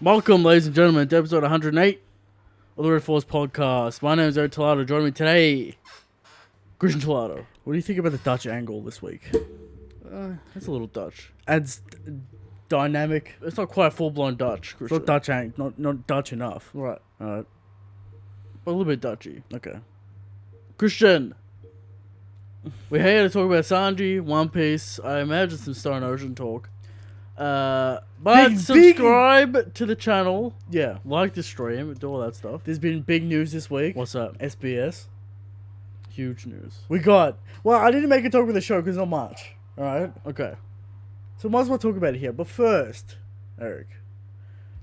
Welcome, ladies and gentlemen, to episode 108 of the Red Force Podcast. My name is Eric Tolado. Joining me today, Christian Tolado. What do you think about the Dutch angle this week? That's a little Dutch. Adds dynamic. It's not quite full-blown Dutch, It's Christian. not Dutch not Dutch enough. Right. Alright. But a little bit Dutchy. Okay. Christian, we're here to talk about Sanji, One Piece, I imagine some Stone Ocean talk. But subscribe to the channel, Yeah. like the stream, do all that stuff. There's been big news this week. What's up? SBS. Huge news. We got. Well, I didn't make a talk about the show because not much. Alright? Okay. So might as well talk about it here. But first, Eric.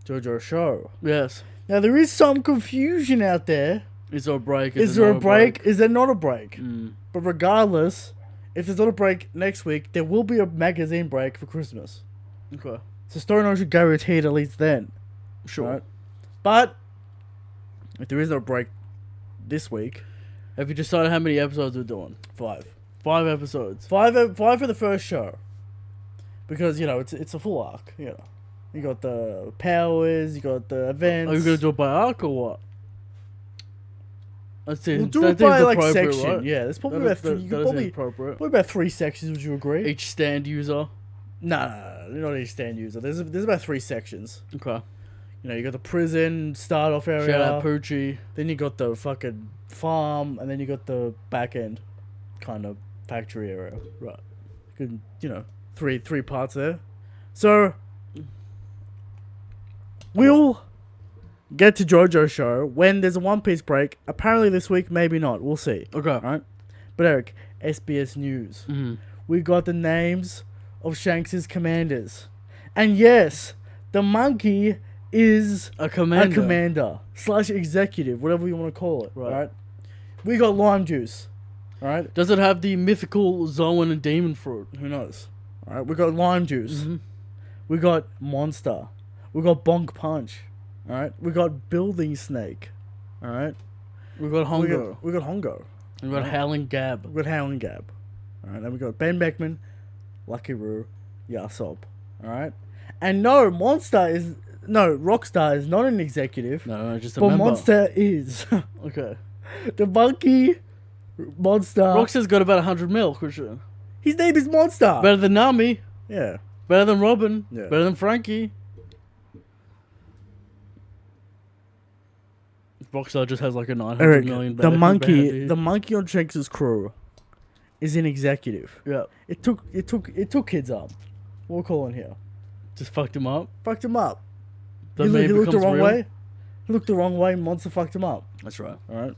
Jojo show. Yes. Now there is some confusion out there. Is there a break? Is there a break? Is there not a break? Mm. But regardless, if there's not a break next week, there will be a magazine break for Christmas. Okay. So Stone Ocean guaranteed at least then. Sure. Right? But if there is no break this week, Have you decided how many episodes we're doing? 5 episodes. five for the first show, because you know it's a full arc. You know, you got the powers, you got the events. Are you gonna do it by arc or what? Let's see. We'll do it by like section. Right? Yeah, there's probably That about is- you that could is probably appropriate. about 3 sections. Would you agree? Each stand user. Nah, not each stand user. There's about 3 sections. Okay. You know, you got the prison start off area. Shout out Poochie. Then you got the fucking farm, and then you got the back end kind of factory area. Right. Good, you know, three parts there. So we'll get to Jojo show when there's a One Piece break. Apparently this week, maybe not. We'll see. Okay. Alright? But Eric, SBS News. Mm-hmm. We got the names of Shanks' commanders. And yes, the monkey is A commander. a commander / executive, whatever you want to call it. Right. Right? We got lime juice. Alright? Does it have the mythical Zoan and demon fruit? Who knows? Alright, we got lime juice. Mm-hmm. We got monster. We got bonk punch. Alright? We got building snake. Alright? We got Hongo. We got Hongo. We got Howling Gab. We got Howling Gab. Alright, then we got Ben Beckman, Lucky Roo, Yasop. Alright? And no, Rockstar is not an executive. No, just a But member. Monster is. Okay. The monkey, Monster. Rockstar's got about 100 mil, Christian. His name is Monster. Better than Nami. Yeah. Better than Robin. Yeah. Better than Frankie. Rockstar just has like a 900 Eric, million the monkey bad the monkey on Shanks' crew is an executive. Yeah. It took kids up. What we're calling here. Just fucked him up. Fucked him up. That He man looked the becomes wrong real. way. He looked the wrong way. Monster fucked him up. That's right. Alright.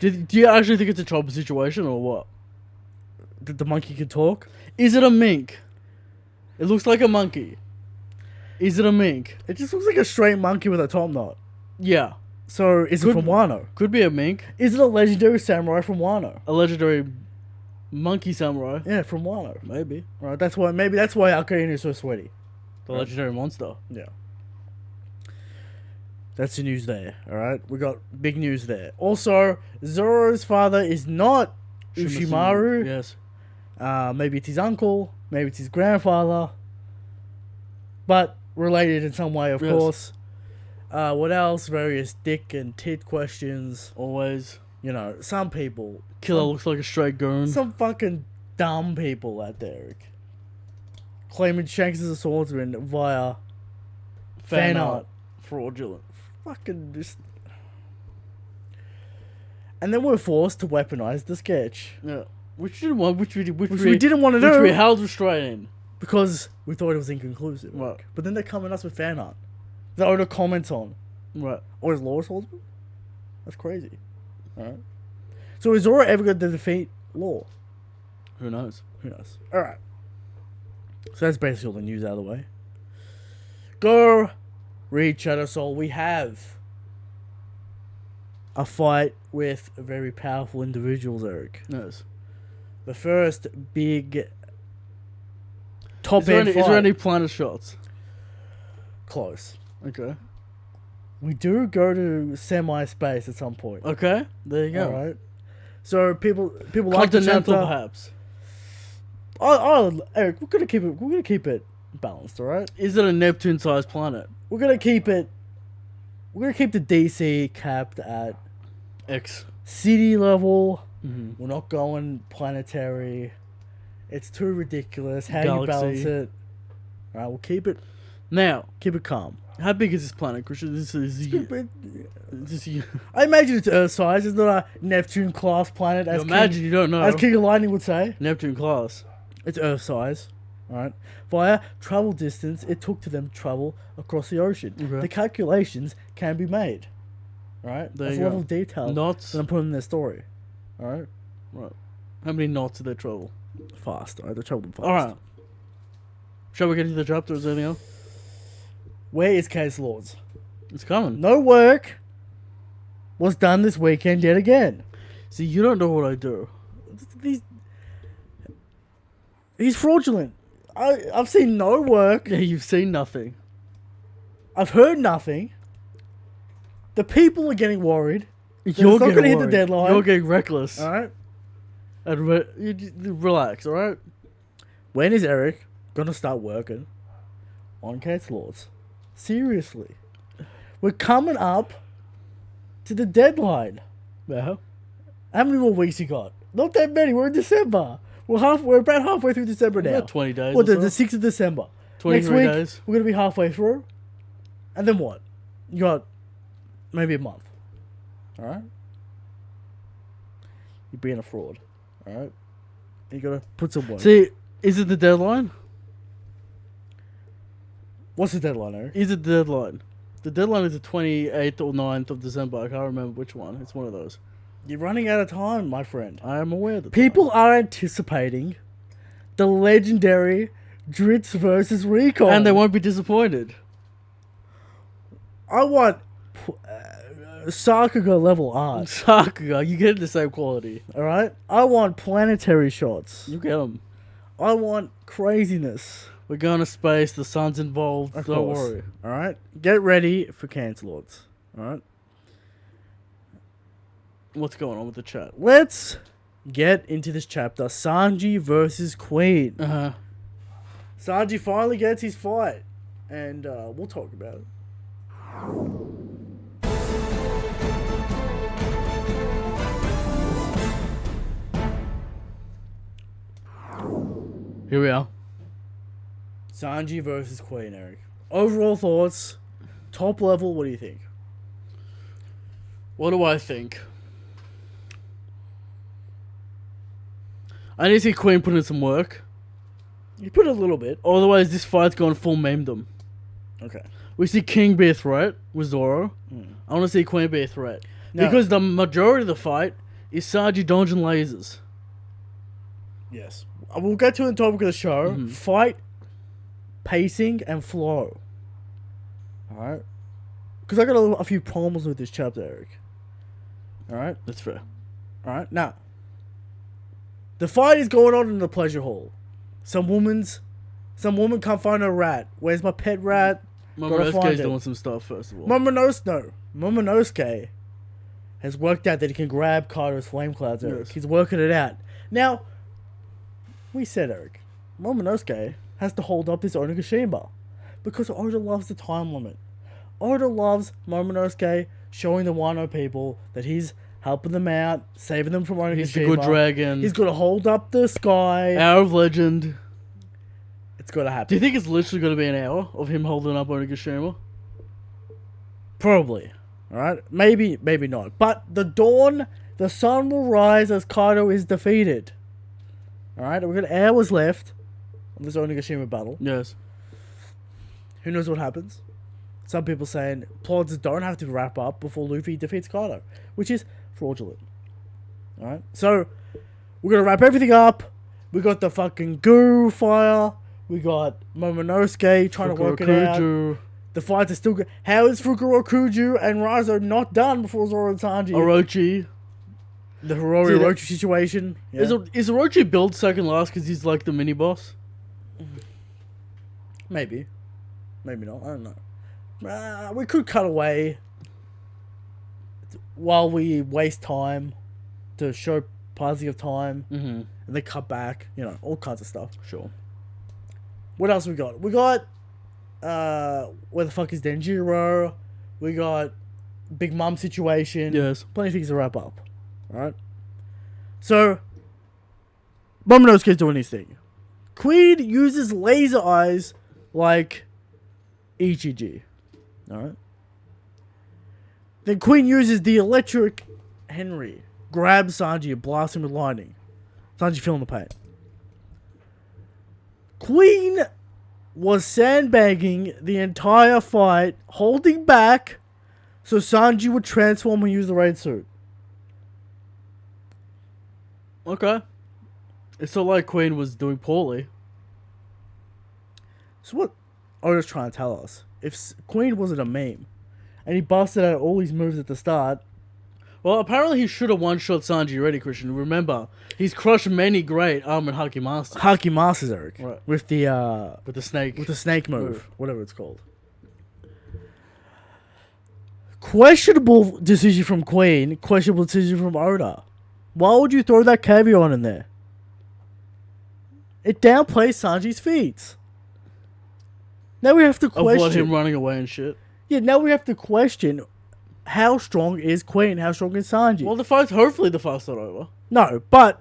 Do you actually think it's a trouble situation or what? The monkey could talk. Is it a mink? It looks like a monkey. Is it a mink? It just looks like a straight monkey with a top knot. Yeah. So is it Could- from Wano? Could be a mink. Is it a legendary samurai from Wano? A legendary monkey samurai. Yeah, from Wano. Maybe. Right. That's why. Maybe that's why Akainu is so sweaty. The legendary monster. Yeah. That's the news there, alright? We got big news there. Also, Zoro's father is not Ushimaru. Yes. Maybe it's his uncle, maybe it's his grandfather. But related in some way, of Yes. course. What else? Various dick and tit questions. Always. You know, some people. Killer looks like a straight goon. Some fucking dumb people out there, Eric. Claiming Shanks is a swordsman via fan art. Fraudulent. Fucking just. And then we're forced to weaponize the sketch. Yeah. Which we didn't want. Which we didn't want to Which we do held restraining. because we thought it was inconclusive. Right. But then they come at us with fan art. The Oda comments on. Right. Or is Law a swordsman? That's crazy. Alright. So is Zoro ever going to defeat Law? Who knows? Who knows? Alright. So that's basically all the news out of the way. Go read Shadow Soul. We have a fight with very powerful individuals, Eric. Yes. The first big top Is there end any, fight. is there any planet shots? Close. Okay. We do go to semi-space at some point. Okay. There you go. Alright. So people like the Continental, chapter. perhaps. Oh, Eric, we're gonna keep it balanced, alright? Is it a Neptune-sized planet? we're gonna keep it. We're gonna keep the DC capped at X. city level. Mm-hmm. We're not going planetary. It's too ridiculous. How do you Galaxy. balance it? All right, we'll keep it calm. How big is this planet, Christian? This is I imagine it's Earth size. It's not a Neptune class planet. As you don't know. As King of Lightning would say, Neptune class. it's Earth size. All right. Via travel distance, it took to them to travel across the ocean. Okay. The calculations can be made. All right. There That's you a level go. of detail Knots. that I'm putting in their story. All right. Right. How many knots do they travel? Fast. All right. They traveled fast. All right. Shall we get into the chapter? Is there anything else? Where is Case Lords? It's coming. No work was done this weekend yet again. See, you don't know what I do. He's fraudulent. I've seen no work. Yeah, you've seen nothing. I've heard nothing. The people are getting worried. You're not getting gonna hit the worried. deadline. You're getting reckless. All right. And relax, all right? When is Eric gonna start working on Case Lords? Seriously, we're coming up to the deadline. Yeah. How many more weeks you got? Not that many. We're in December. We're about halfway through December now. About 20 days. What, or the so. 6th of December. 23 Next week, days. we're gonna be halfway through, and then what? You got maybe a month. All right. You're being a fraud. All right. You gotta put some work. See, is it the deadline? What's the deadline, Eric? Is it the deadline? The deadline is the 28th or 9th of December. I can't remember which one. It's one of those. You're running out of time, my friend. I am aware that People are anticipating the legendary Dritz versus Recon. and they won't be disappointed. I want Sakuga level art. Sakuga, you get the same quality. Alright? I want planetary shots. You get them. I want craziness. We're going to space. The sun's involved. Of Don't course. worry. Alright? Get ready for Cancel Lords. Alright? What's going on with the chat? Let's get into this chapter. Sanji versus Queen. Uh-huh. Sanji finally gets his fight. And we'll talk about it. Here we are. Sanji versus Queen, Eric. Overall thoughts, top level, what do you think? What do I think? I need to see Queen put in some work. You put a little bit. Otherwise, this fight's going to full meme them. Okay. We see King be a threat with Zoro. I want to see Queen be a threat. Because the majority of the fight is Sanji dodging lasers. Yes. We'll get to the topic of the show. Fight, pacing, and flow. Alright? Because I got a few problems with this chapter, Eric. Alright? That's fair. Alright? Now, the fight is going on in the pleasure hall. Some woman can't find a rat. Where's my pet rat? Gotta find Momonosuke's it. doing some stuff, first of all. Momonosuke has worked out that he can grab Kaido's flame clouds, Eric. Yes. He's working it out. Now, we said, Eric, Momonosuke has to hold up this Onigashima because Oda loves the time limit. Oda loves Momonosuke showing the Wano people that he's helping them out, saving them from Onigashima. He's the good dragon. He's got to hold up the sky. Hour of Legend. It's got to Do happen. you think it's literally going to be an hour of him holding up Onigashima? Probably. Alright? Maybe not. But the sun will rise as Kaido is defeated. Alright? We've got hours left of this Onigashima battle. Yes. Who knows what happens? Some people saying plots don't have to wrap up before Luffy defeats Kaido, which is fraudulent. Alright? So, we're going to wrap everything up. We got the fucking guru fire. We got Momonosuke trying to work it out. The fights are still good. How is Fukurokuju and Raizo not done before Zoro and Sanji? Orochi. The Hirori Orochi situation. Yeah. Is Orochi built second last because he's like the mini boss? Maybe. Maybe not. I don't know. We could cut away while we waste time to show passing of time. Mm-hmm. And they cut back. You know, all kinds of stuff. Sure. What else we got? We got where the fuck is Denjiro? We got Big Mom situation. Yes. Plenty of things to wrap up. Alright? So, Momonosuke's doing his thing. Queen uses laser eyes like Ichiji. Alright? Then Queen uses the electric Henry. Grabs Sanji and blasts him with lightning. Sanji feeling the pain. Queen was sandbagging the entire fight, holding back so Sanji would transform and use the raid suit. Okay. It's not like Queen was doing poorly. So what Oda's trying to tell us? If Queen wasn't a meme, and he busted out all his moves at the start... Well, apparently he should have one-shot Sanji already, Christian. Remember, he's crushed many great arm and Haki Masters. Haki Masters, Eric. Right. With the snake. With the snake move. Whatever it's called. Questionable decision from Queen. Questionable decision from Oda. Why would you throw that caveat on in there? It downplays Sanji's feats. Now we have to question... Of what, him running away and shit? Yeah, now we have to question... How strong is Queen? How strong is Sanji? Well, hopefully the fight's not over. No, but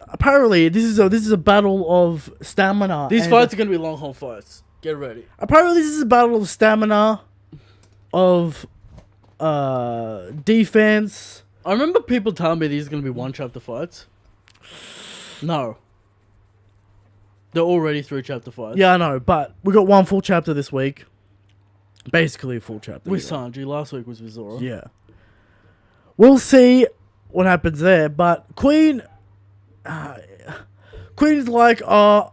apparently this is a battle of stamina. These fights are going to be long haul fights. Get ready. Apparently this is a battle of stamina, of defense. I remember people telling me these are going to be one chapter fights. No. They're already 3 chapter fights. Yeah, I know, but we got 1 full chapter this week. Basically a full chapter. With Sanji. Last week was with Zoro. Yeah. We'll see what happens there, but Queen's like, I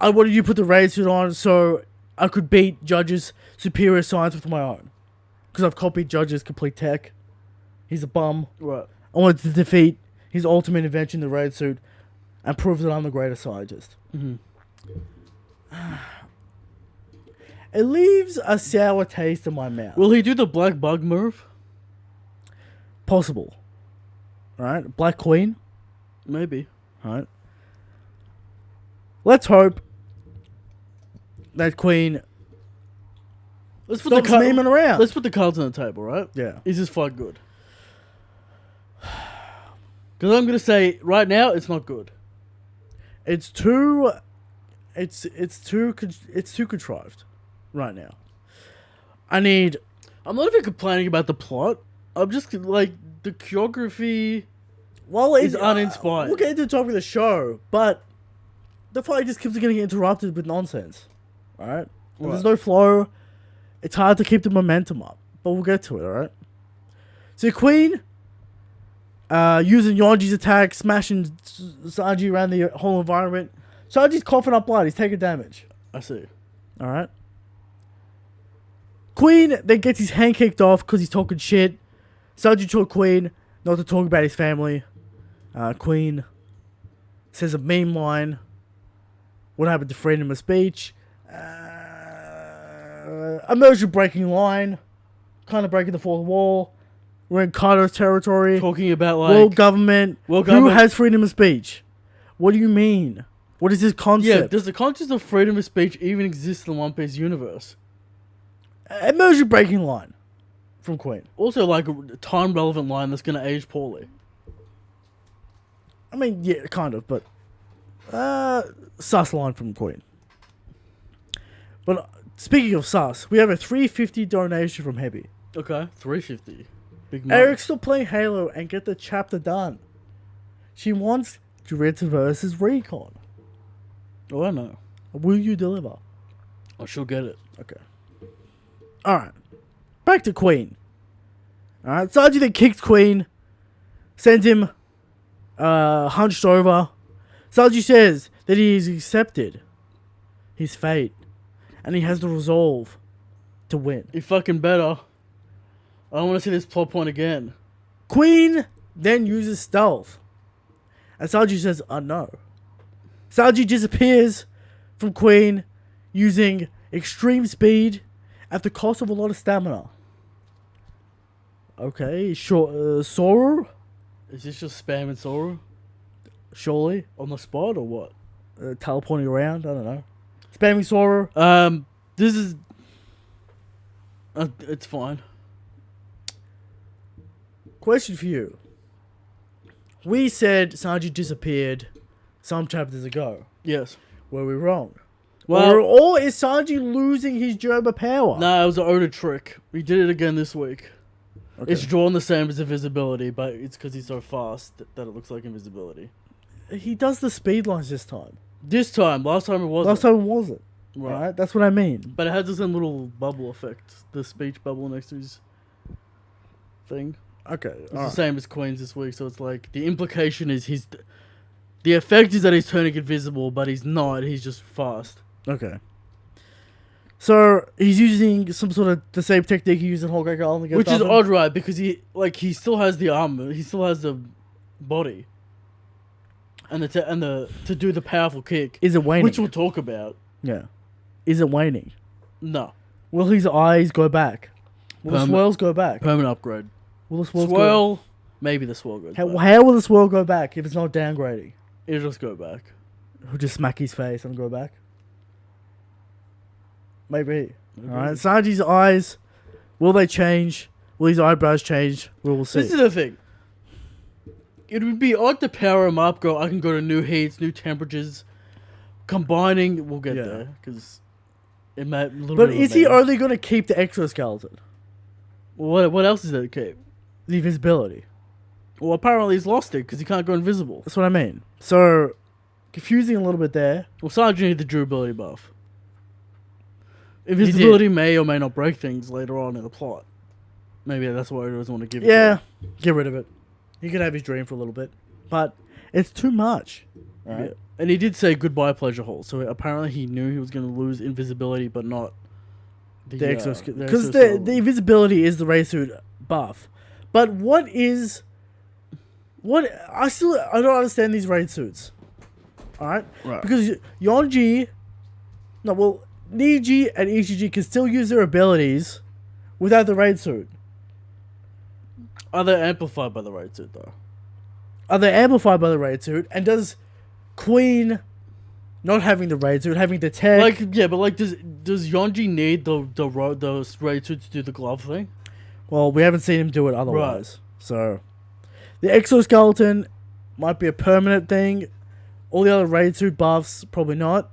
wanted you to put the raid suit on so I could beat Judge's superior science with my own. Because I've copied Judge's complete tech. He's a bum. Right. I wanted to defeat his ultimate invention, the raid suit, and prove that I'm the greatest scientist. Mm-hmm. It leaves a sour taste in my mouth. Will he do the black bug move? Possible. Alright? Black Queen? Maybe. Alright? Let's hope that Queen Let's put stops memeing around. Let's put the cards on the table, right? Yeah. Is this fight good? Because I'm going to say, right now, it's not good. It's too contrived right now. I'm not even complaining about the plot. I'm just like the choreography. Well, is uninspired. We'll get into the topic of the show, but the fight just keeps getting interrupted with nonsense. Alright? Right. There's no flow. It's hard to keep the momentum up, but we'll get to it. Alright? So Queen, using Yonji's attack, smashing Sanji around the whole environment. Sanji's coughing up blood. He's taking damage. I see. Alright? Queen then gets his hand kicked off because he's talking shit. Sanji told Queen not to talk about his family. Queen says a meme line. What happened to freedom of speech? Immersion breaking line. Kind of breaking the fourth wall. We're in Kaido's territory. Talking about like... World government. Who has freedom of speech? What do you mean? What is this concept? Yeah, does the concept of freedom of speech even exist in the One Piece universe? Immersion breaking line from Queen. Also, like a time relevant line that's going to age poorly. I mean, yeah, kind of, but sus line from Queen. But speaking of sus, we have a $350 donation from Heavy. Okay, $350. Big money. Eric's still playing Halo and get the chapter done. She wants Dritz versus Recon. Oh, I know. Will you deliver? I shall get it. Okay. Alright. Back to Queen. Alright, Sanji then kicks Queen. Sends him hunched over. Sanji says that he has accepted his fate. And he has the resolve to win. He fucking better. I don't want to see this plot point again. Queen then uses stealth. And Sanji says, no. Sanji disappears from Queen using extreme speed at the cost of a lot of stamina. Okay, sure. Sora? Is this just spamming Sora? Surely. On the spot or what? Teleporting around? I don't know. Spamming Sora. This is. It's fine. Question for you. We said Sanji disappeared some chapters ago. Yes. Were we wrong? Well, or is Sanji losing his Gerber power? Nah, it was an Oda trick. We did it again this week. Okay. It's drawn the same as invisibility, but it's because he's so fast that it looks like invisibility. He does the speed lines this time. This time, last time it wasn't. Last time it wasn't. Right. That's what I mean. But it has this little bubble effect, the speech bubble next to his thing. Okay. It's the same as Queen's this week, so it's like the implication is the effect is that he's turning invisible, but he's not. He's just fast. Okay. So he's using some sort of the same technique he used in Whole Cake Island against Which is Arthur? odd, right? Because he still has the armor, he still has the body, and to do the powerful kick, Is it waning? which we'll talk about. Yeah. Is it waning? No, Will his eyes go back? Will the swirls go back? permanent upgrade. Will the swirls Swirl, maybe the swirl goes go? back. How will the swirl go back if it's not downgrading? It'll just go back. He'll just smack his face and go back. Maybe. Alright. Sanji's eyes, will they change? Will his eyebrows change? We'll see. This is the thing. It would be odd to power him up. I can go to new heats, new temperatures. Combining, we'll get there because it might. But is he only going to keep the exoskeleton? Well, what else is there to keep? The invisibility. Well, apparently he's lost it because he can't go invisible. That's what I mean. So, confusing a little bit there. Well, Sanji needs the durability buff. Invisibility may or may not break things later on in the plot. Maybe that's why he doesn't want to give it to him. Get rid of it. He can have his dream for a little bit. But it's too much. Right? Yeah. And he did say goodbye, pleasure hole. So apparently he knew he was going to lose invisibility, but not the exoskeleton. Because the invisibility is the race suit buff. But I don't understand these raid suits. Alright? Right. Because Niji and Ichiji can still use their abilities without the raid suit. Are they amplified by the raid suit, though? Are they amplified by the raid suit? And does Queen not having the raid suit, having the tech... does Yonji need the raid suit to do the glove thing? Well, we haven't seen him do it otherwise. Right. So, the exoskeleton might be a permanent thing. All the other raid suit buffs, probably not.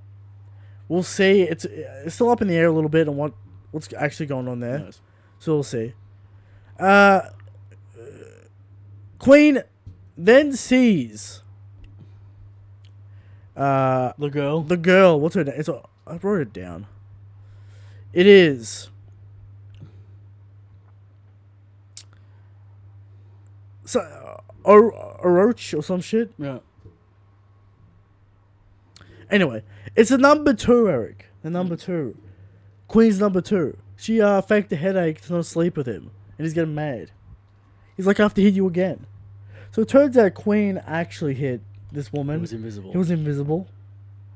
We'll see. It's still up in the air a little bit on what's actually going on there. Nice. So we'll see. Queen then sees the girl. The girl. What's her name? I wrote it down. It is Orochi or some shit. Yeah. Anyway, it's the number 2, Eric. The number 2. Queen's number 2. She faked a headache to not sleep with him. And he's getting mad. He's like, I have to hit you again. So it turns out Queen actually hit this woman. He was invisible. He was invisible.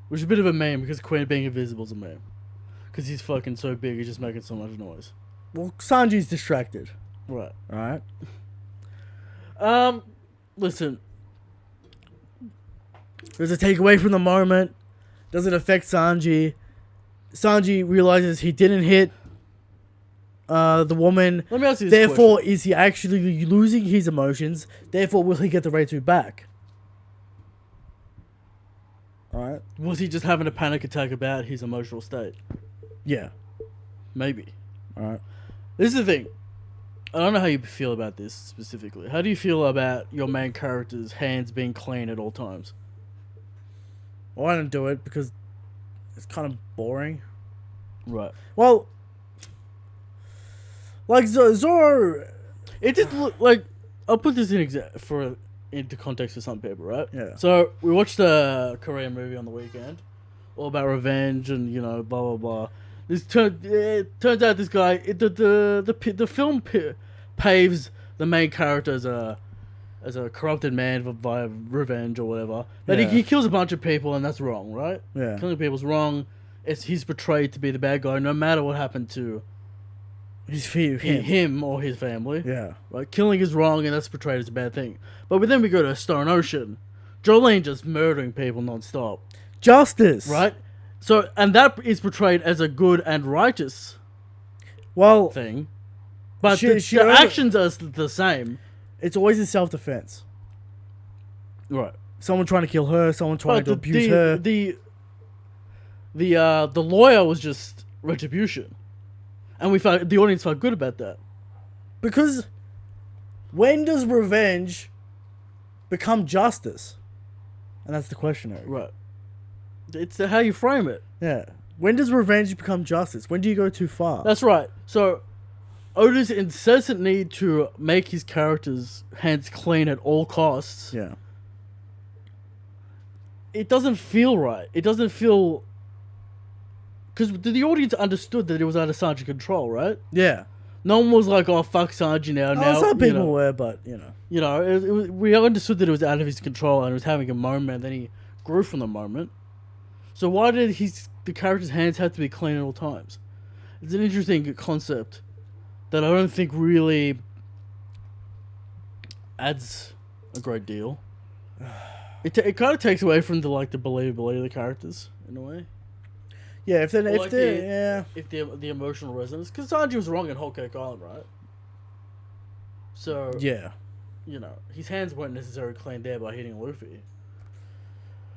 Which is a bit of a meme because Queen being invisible is a meme. Because he's fucking so big, he's just making so much noise. Well, Sanji's distracted. Right. Alright. Listen. There's a takeaway from the moment. Doesn't affect Sanji. Sanji realizes he didn't hit the woman. Let me ask you this Therefore, question. Is he actually losing his emotions? Therefore, will he get the raid suit back? Alright. Was he just having a panic attack about his emotional state? Yeah. Maybe. Alright. This is the thing. I don't know how you feel about this specifically. How do you feel about your main character's hands being clean at all times? Well, I don't do it because it's kind of boring. Right. Well, like Zoro... It did look like... I'll put this into context for some people, right? Yeah. So, we watched a Korean movie on the weekend. All about revenge and, blah, blah, blah. It turns out this guy... The film paves the main character as a corrupted man via revenge or whatever. But he kills a bunch of people and that's wrong, right? Yeah. Killing people's wrong. He's portrayed to be the bad guy no matter what happened to him or his family. Yeah. Right? Killing is wrong and that's portrayed as a bad thing. But then we go to Stone Ocean. Jolene just murdering people non-stop. Justice. Right? So, and that is portrayed as a good and righteous Well, thing. But She- the, she the only- actions are the same. it's always in self-defense. Right. Someone trying to kill her, someone trying But to abuse her. The lawyer was just retribution. And the audience felt good about that. Because when does revenge become justice? And that's the question, Eric. Right. It's how you frame it. Yeah. When does revenge become justice? When do you go too far? That's right. So, Oda's incessant need to make his character's hands clean at all costs, yeah. it doesn't feel right. It doesn't feel... Because the audience understood that it was out of Sanji control, right? Yeah. No one was like, oh, fuck Sanji now. Oh, some people you know, were, but, you know. You know, we understood that it was out of his control and it was having a moment, and then he grew from the moment. So why did the character's hands have to be clean at all times? It's an interesting concept that I don't think really adds a great deal. It kind of takes away from the believability of the characters in a way. Yeah, if The emotional resonance, because Sanji was wrong in Whole Cake Island, right? So yeah. you know, his hands weren't necessarily clean there by hitting Luffy.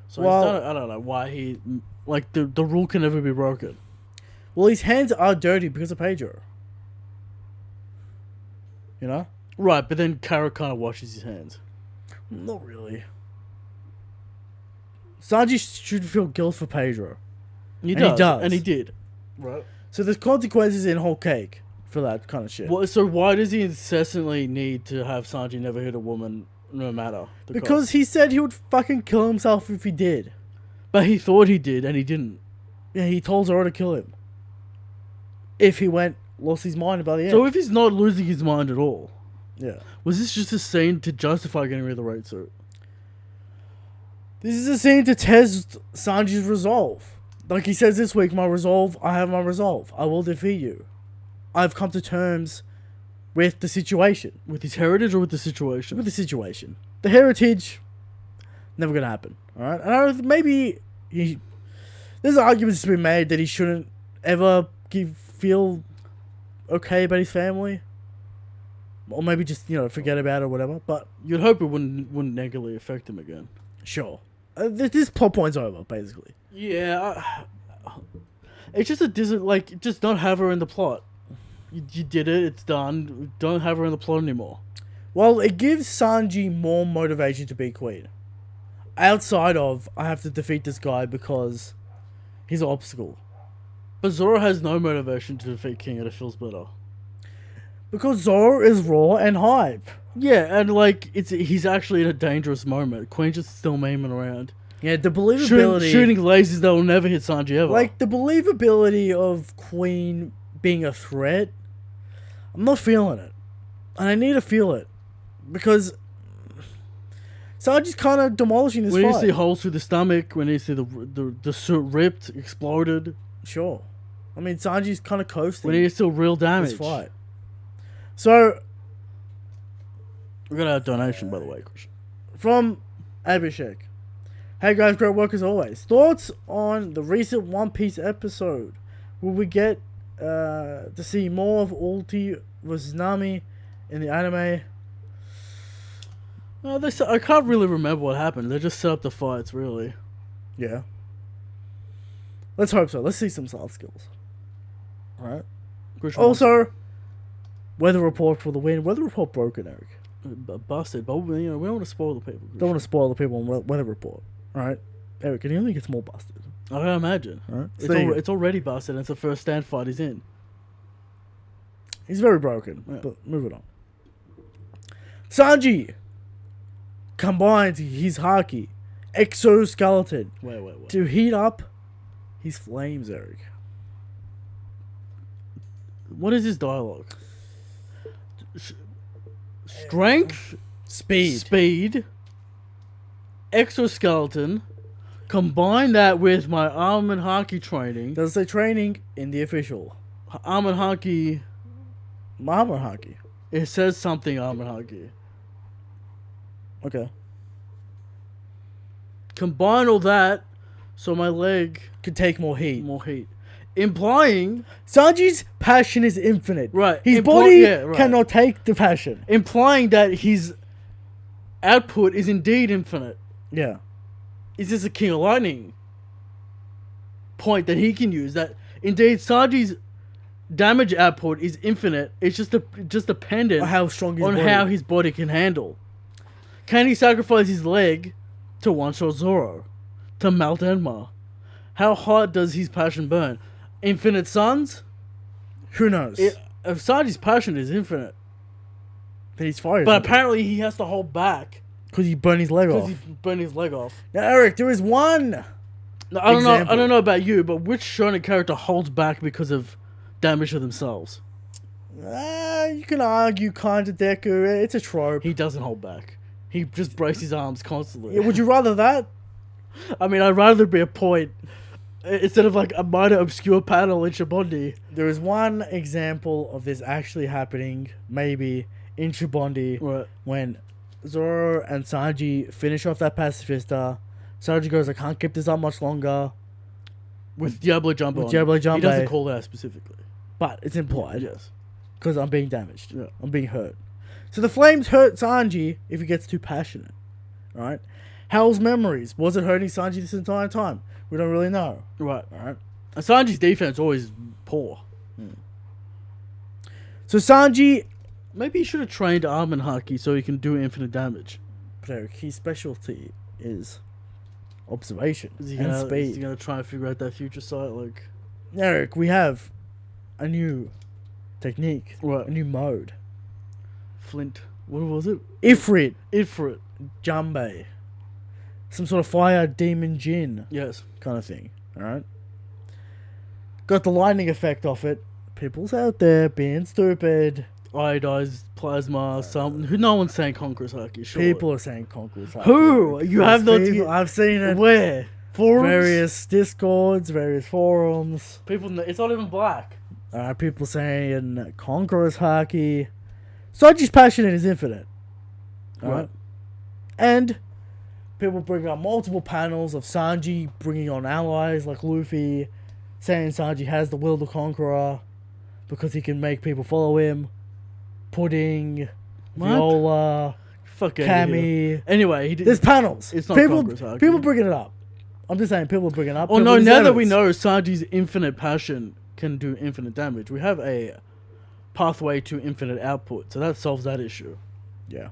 So Well- I don't know why the rule can never be broken. Well, his hands are dirty because of Pedro. You know? Right, but then Kara kind of washes his hands. Not really. Sanji should feel guilt for Pedro. He And he does, does. and he did. Right. So there's consequences in Whole Cake for that kind of shit. Well, so why does he incessantly need to have Sanji never hit a woman, no matter the Because cost? he said he would fucking kill himself if he did. But he thought he did, and he didn't. Yeah, he told Zoro to kill him. If he lost his mind by the end. So if he's not losing his mind at all, yeah. was this just a scene to justify getting rid of the raid suit? This is a scene to test Sanji's resolve. Like he says this week, I have my resolve. I will defeat you. I've come to terms with the situation. With his heritage or with the situation? With the situation. The heritage, never gonna happen. Alright? And I maybe there's arguments to be made that he shouldn't ever feel okay about his family. Or maybe just, forget about it or whatever. But You'd hope it wouldn't negatively affect him again. sure. This plot point's over, basically. Yeah, it's just just don't have her in the plot. You did it, it's done. Don't have her in the plot anymore. Well, it gives Sanji more motivation to be queen. Outside of, I have to defeat this guy because he's an obstacle. But Zoro has no motivation to defeat King, and it feels better. Because Zoro is raw and hype. Yeah, and he's actually in a dangerous moment. Queen's just still memeing around. Yeah, the believability... Shooting lasers that will never hit Sanji ever. The believability of Queen being a threat, I'm not feeling it. And I need to feel it. Because Sanji's kind of demolishing this when fight. you see holes through the stomach, when you see the suit ripped, exploded. Sure. I mean, Sanji's kind of coasting When you see real damage. this fight. So, We're going to have a donation, by the way, Christian. from Abhishek. Hey guys, great work as always. Thoughts on the recent One Piece episode? Will we get to see more of Ulti vs Nami in the anime? I can't really remember what happened. They just set up the fights, really. Yeah. Let's hope so. Let's see some soft skills. Alright. Christian Also, weather report for the win. Weather report broken, Eric. busted, but we don't want to spoil the people. Don't want to spoil the people on weather report. Alright. Eric, and he only gets more busted. I can imagine. Alright. It's already busted, and it's the first stand fight he's in. He's very broken, Yeah. but moving on. Sanji combines his haki exoskeleton Wait. to heat up his flames, Eric. What is his dialogue? Strength, speed, exoskeleton. Combine that with my arm and haki training. Does say training in the official. Arm and haki. Armor haki. It says something arm and haki. Okay. Combine all that So my leg can take more heat. more heat, implying Sanji's passion is infinite. Right. His body cannot take the passion. implying that his output is indeed infinite. Yeah. Is this a King of Lightning point that he can use? That indeed Sanji's damage output is infinite. It's just dependent Or how strong his on body. how his body can handle. Can he sacrifice his leg to one-shot Zoro? To melt Enma? How hot does his passion burn? Infinite suns? Who knows? If Sanji's passion is infinite. Then he's fired. But apparently he has to hold back because he burned his leg because off. he burned his leg off. Now, Eric, there is one. Now, I don't know about you, but which shonen character holds back because of damage to themselves? You can argue kind of Deku. It's a trope. He doesn't hold back. He just breaks his arms constantly. Yeah, would you rather that? I mean, I'd rather be a point instead of like a minor obscure panel in Shibondi. There is one example of this actually happening, maybe, in Shibondi, Right. when Zoro and Sanji finish off that pacifista. Sanji goes, I can't keep this up much longer. With Diablo Jumbo. With Diablo Jumbo. He doesn't call that specifically. But it's implied. Yes. Because I'm being damaged. Yeah. I'm being hurt. So the flames hurt Sanji if he gets too passionate. Right? Hell's memories. Was it hurting Sanji this entire time? We don't really know. Right. Alright? And Sanji's defense always poor. So Sanji... Maybe he should have trained Arm and Haki so he can do infinite damage. But Eric, his specialty is observation Is he and gonna, speed. Is he gonna try and figure out that future sight? Like, Eric, we have a new technique. What? A new mode. Flint. What was it? Ifrit. Ifrit. Jumbe. Some sort of fire demon djinn Yes. kind of thing. Alright? Got the lightning effect off it. People's out there being stupid. Iodized plasma. Something. Who? No one's saying Conqueror's Haki. Sure. People are saying Conqueror's Haki. Who? You have not. I've seen it. Where? Forums. Various discords, various forums. People. It's not even black. People saying Conqueror's Haki. Sanji's passion is infinite. Right. And people bring up multiple panels of Sanji bringing on allies like Luffy, saying Sanji has the will to conqueror because he can make people follow him. Pudding, What? Viola, Fuck outta here. Cammy. Anyway, he did. There's panels. It's not people, Conqueror's Haki. people bringing it up. I'm just saying people are bringing it up. Oh no! There's Now that we evidence. know Sanji's infinite passion can do infinite damage, we have a pathway to infinite output, so that solves that issue. Yeah.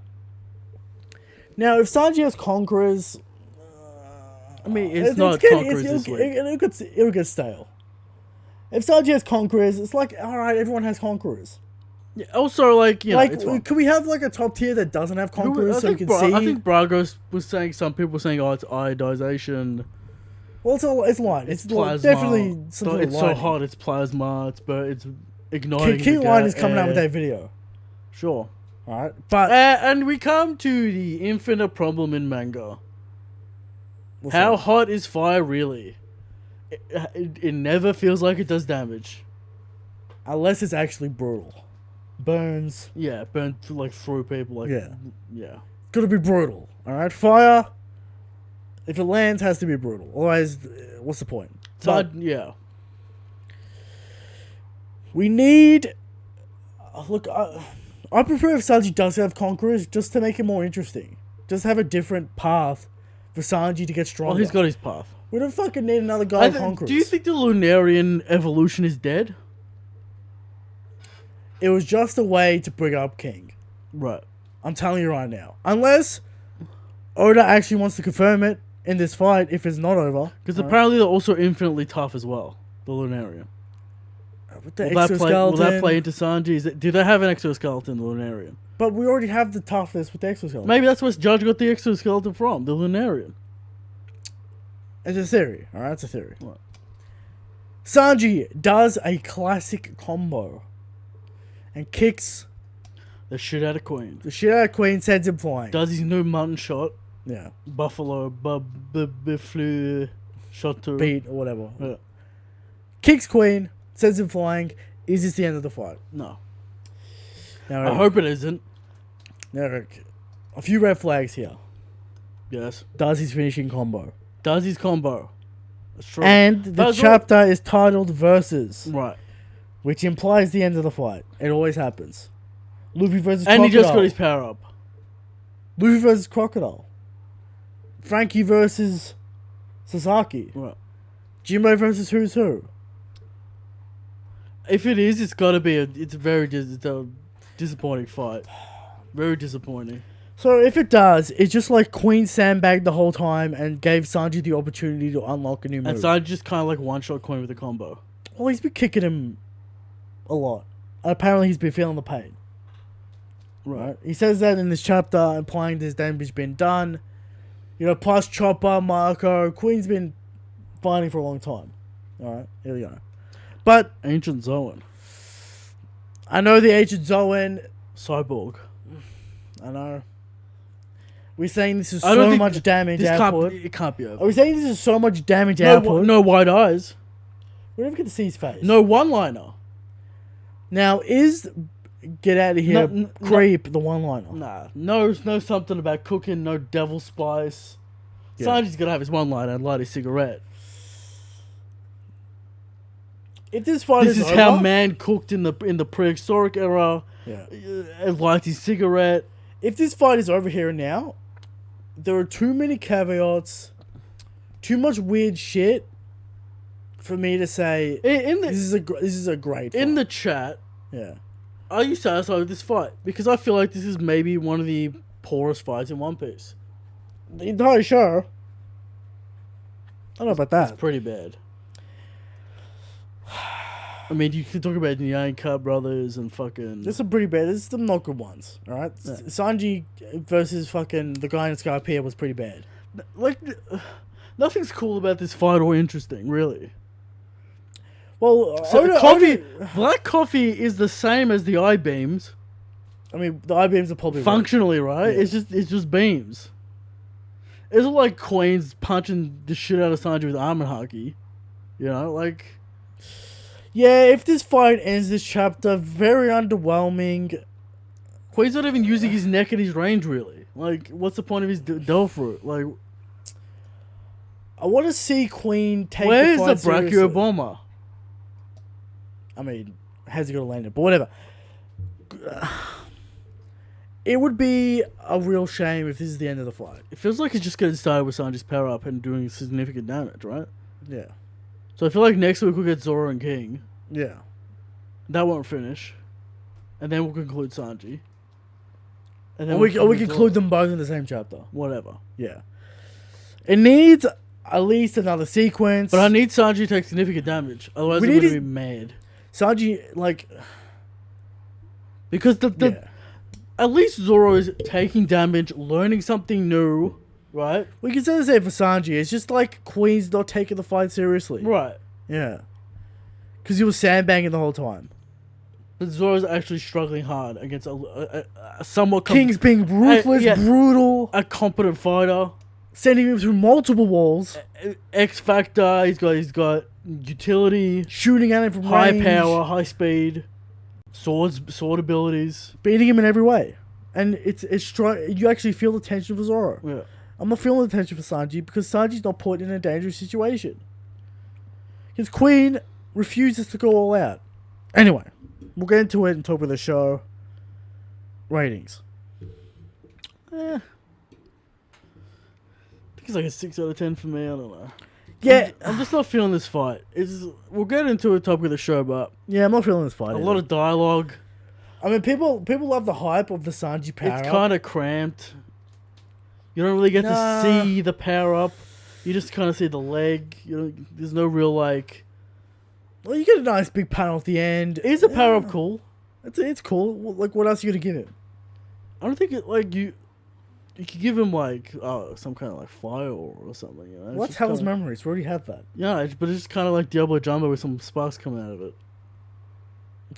Now, if Sanji has conquerors, I mean, it's not Conquerors this week. It'll get stale. If Sanji has conquerors, it's like, alright, everyone has conquerors. Yeah, also, like, you know, it's fine. Could we have like a top tier that doesn't have conquerors so you can see? I think Bragos was saying, some people were saying, oh, it's iodization. Well, it's light. It's Plasma. definitely some sort of It's so lighting. hot, it's plasma, it's igniting. King the Line is coming air. out with that video. Sure. Alright, but And we come to the infinite problem in manga. what's How that? hot is fire really? It never feels like it does damage. Unless it's actually brutal. Burns. Yeah, burn like through people. Like, Yeah. Yeah. Gotta be brutal. Alright, fire. If it lands, has to be brutal. Otherwise, what's the point? So, But yeah. we need. Look, I prefer if Sanji does have conquerors just to make it more interesting. Just have a different path for Sanji to get stronger. Well, he's got his path. We don't fucking need another guy with conquerors. Do you think the Lunarian evolution is dead? It was just a way to bring up King. Right. I'm telling you right now. Unless Oda actually wants to confirm it in this fight if it's not over. Because apparently they're also infinitely tough as well. The Lunarian. With the Will that exoskeleton. play into Sanji? Do they have an exoskeleton, the Lunarian? But we already have the toughness with the exoskeleton. Maybe that's where Judge got the exoskeleton from, the Lunarian. It's a theory. Alright, it's a theory. What? Sanji does a classic combo. And kicks The shit out of Queen. the shit out of Queen, sends him flying. Does his new mutton shot, Yeah. Buffalo, Buffalo shot to... Beat or whatever. Yeah. Kicks Queen, sends him flying. Is this the end of the fight? No. Now, I Eric, hope it isn't. now, Eric, a few red flags here. Yes. Does his finishing combo? Does his combo. That's true. And the chapter is titled Versus. Right. Which implies the end of the fight. It always happens. Luffy versus And Crocodile. he just got his power up. Luffy versus Crocodile. Frankie versus Sasaki. Right. Jimbo versus Who's Who. If it is, it's got to be it's a disappointing fight. Very disappointing. So if it does, it's just like Queen sandbagged the whole time and gave Sanji the opportunity to unlock a new move. And Sanji just kind of like one-shot Queen with a combo. Well, he's been kicking him a lot. Apparently he's been feeling the pain. Right. He says that in this chapter, implying there's damage been done. You know, plus Chopper, Marco, Queen's been fighting for a long time. Alright, here we go. But Ancient Zoan. I know the Ancient Zoan. Cyborg. I know. We're saying this is so much damage output. It can't be over. Are we saying this is so much damage output? No wide eyes. We never get to see his face. No one-liner. Now, is Get Out of Here Creep the one-liner? Nah. No something about cooking, no devil spice. Yeah. Sanji's got to have his one-liner and light his cigarette. If this fight is over, how man cooked in the prehistoric era. Yeah. Light his cigarette. If this fight is over here and now, there are too many caveats, too much weird shit for me to say this is a great fight. In the chat, yeah, are you satisfied with this fight? Because I feel like this is maybe one of the poorest fights in One Piece. The entire show. I don't know about that. It's pretty bad. I mean, you can talk about the Nyan brothers and fucking... There's some pretty bad. There's some not good ones, alright? Yeah. Sanji versus fucking the guy in Skypiea was pretty bad. Like, nothing's cool about this fight or interesting, really. Well, Black coffee is the same as the I-beams. I mean, the I-beams are probably... Functionally, right? Yeah. It's just beams. It's not like Queen's punching the shit out of Sanji with armor haki. You know, like... Yeah, if this fight ends this chapter, very underwhelming. Queen's not even using his neck at his range, really. Like, what's the point of his Del Fruit? Like, I want to see Queen take where's the fight the Brachio bomber? I mean, how's he going to land it? But whatever. It would be a real shame if this is the end of the fight. It feels like it's just getting started with Sanji's power up and doing significant damage, right? Yeah. So I feel like next week we'll get Zoro and King. Yeah. That won't finish. And then we'll conclude Sanji. And then we conclude them both in the same chapter. Whatever. Yeah. It needs at least another sequence. But I need Sanji to take significant damage. Otherwise I'm going to be mad. Sanji, like... Because at least Zoro is taking damage, learning something new... Right? We can say the same for Sanji. It's just like Queen's not taking the fight seriously. Right. Yeah. Because he was sandbagging the whole time. But Zoro's actually struggling hard against a somewhat... King's being ruthless, brutal. A competent fighter. Sending him through multiple walls. X Factor. He's got utility. Shooting at him from high range. Power, high speed. Sword abilities. Beating him in every way. And you actually feel the tension for Zoro. Yeah. I'm not feeling the tension for Sanji because Sanji's not put in a dangerous situation. His Queen refuses to go all out. Anyway, we'll get into it and talk about the show. Ratings. I think it's like a 6 out of 10 for me. I don't know. Yeah. I'm just not feeling this fight. We'll get into a topic of the show, but... Yeah, I'm not feeling this fight. A lot of dialogue. I mean, people love the hype of the Sanji power. It's kind of cramped. You don't really get to see the power up. You just kind of see the leg. There's no real like. Well, you get a nice big panel at the end. Is the power up cool? It's cool. Like, what else are you gonna give him? I don't think you could give him like some kind of like fire or something. You know? What's Hell's Memories? We already have that. Yeah, but it's just kind of like Diablo Jumbo with some sparks coming out of it.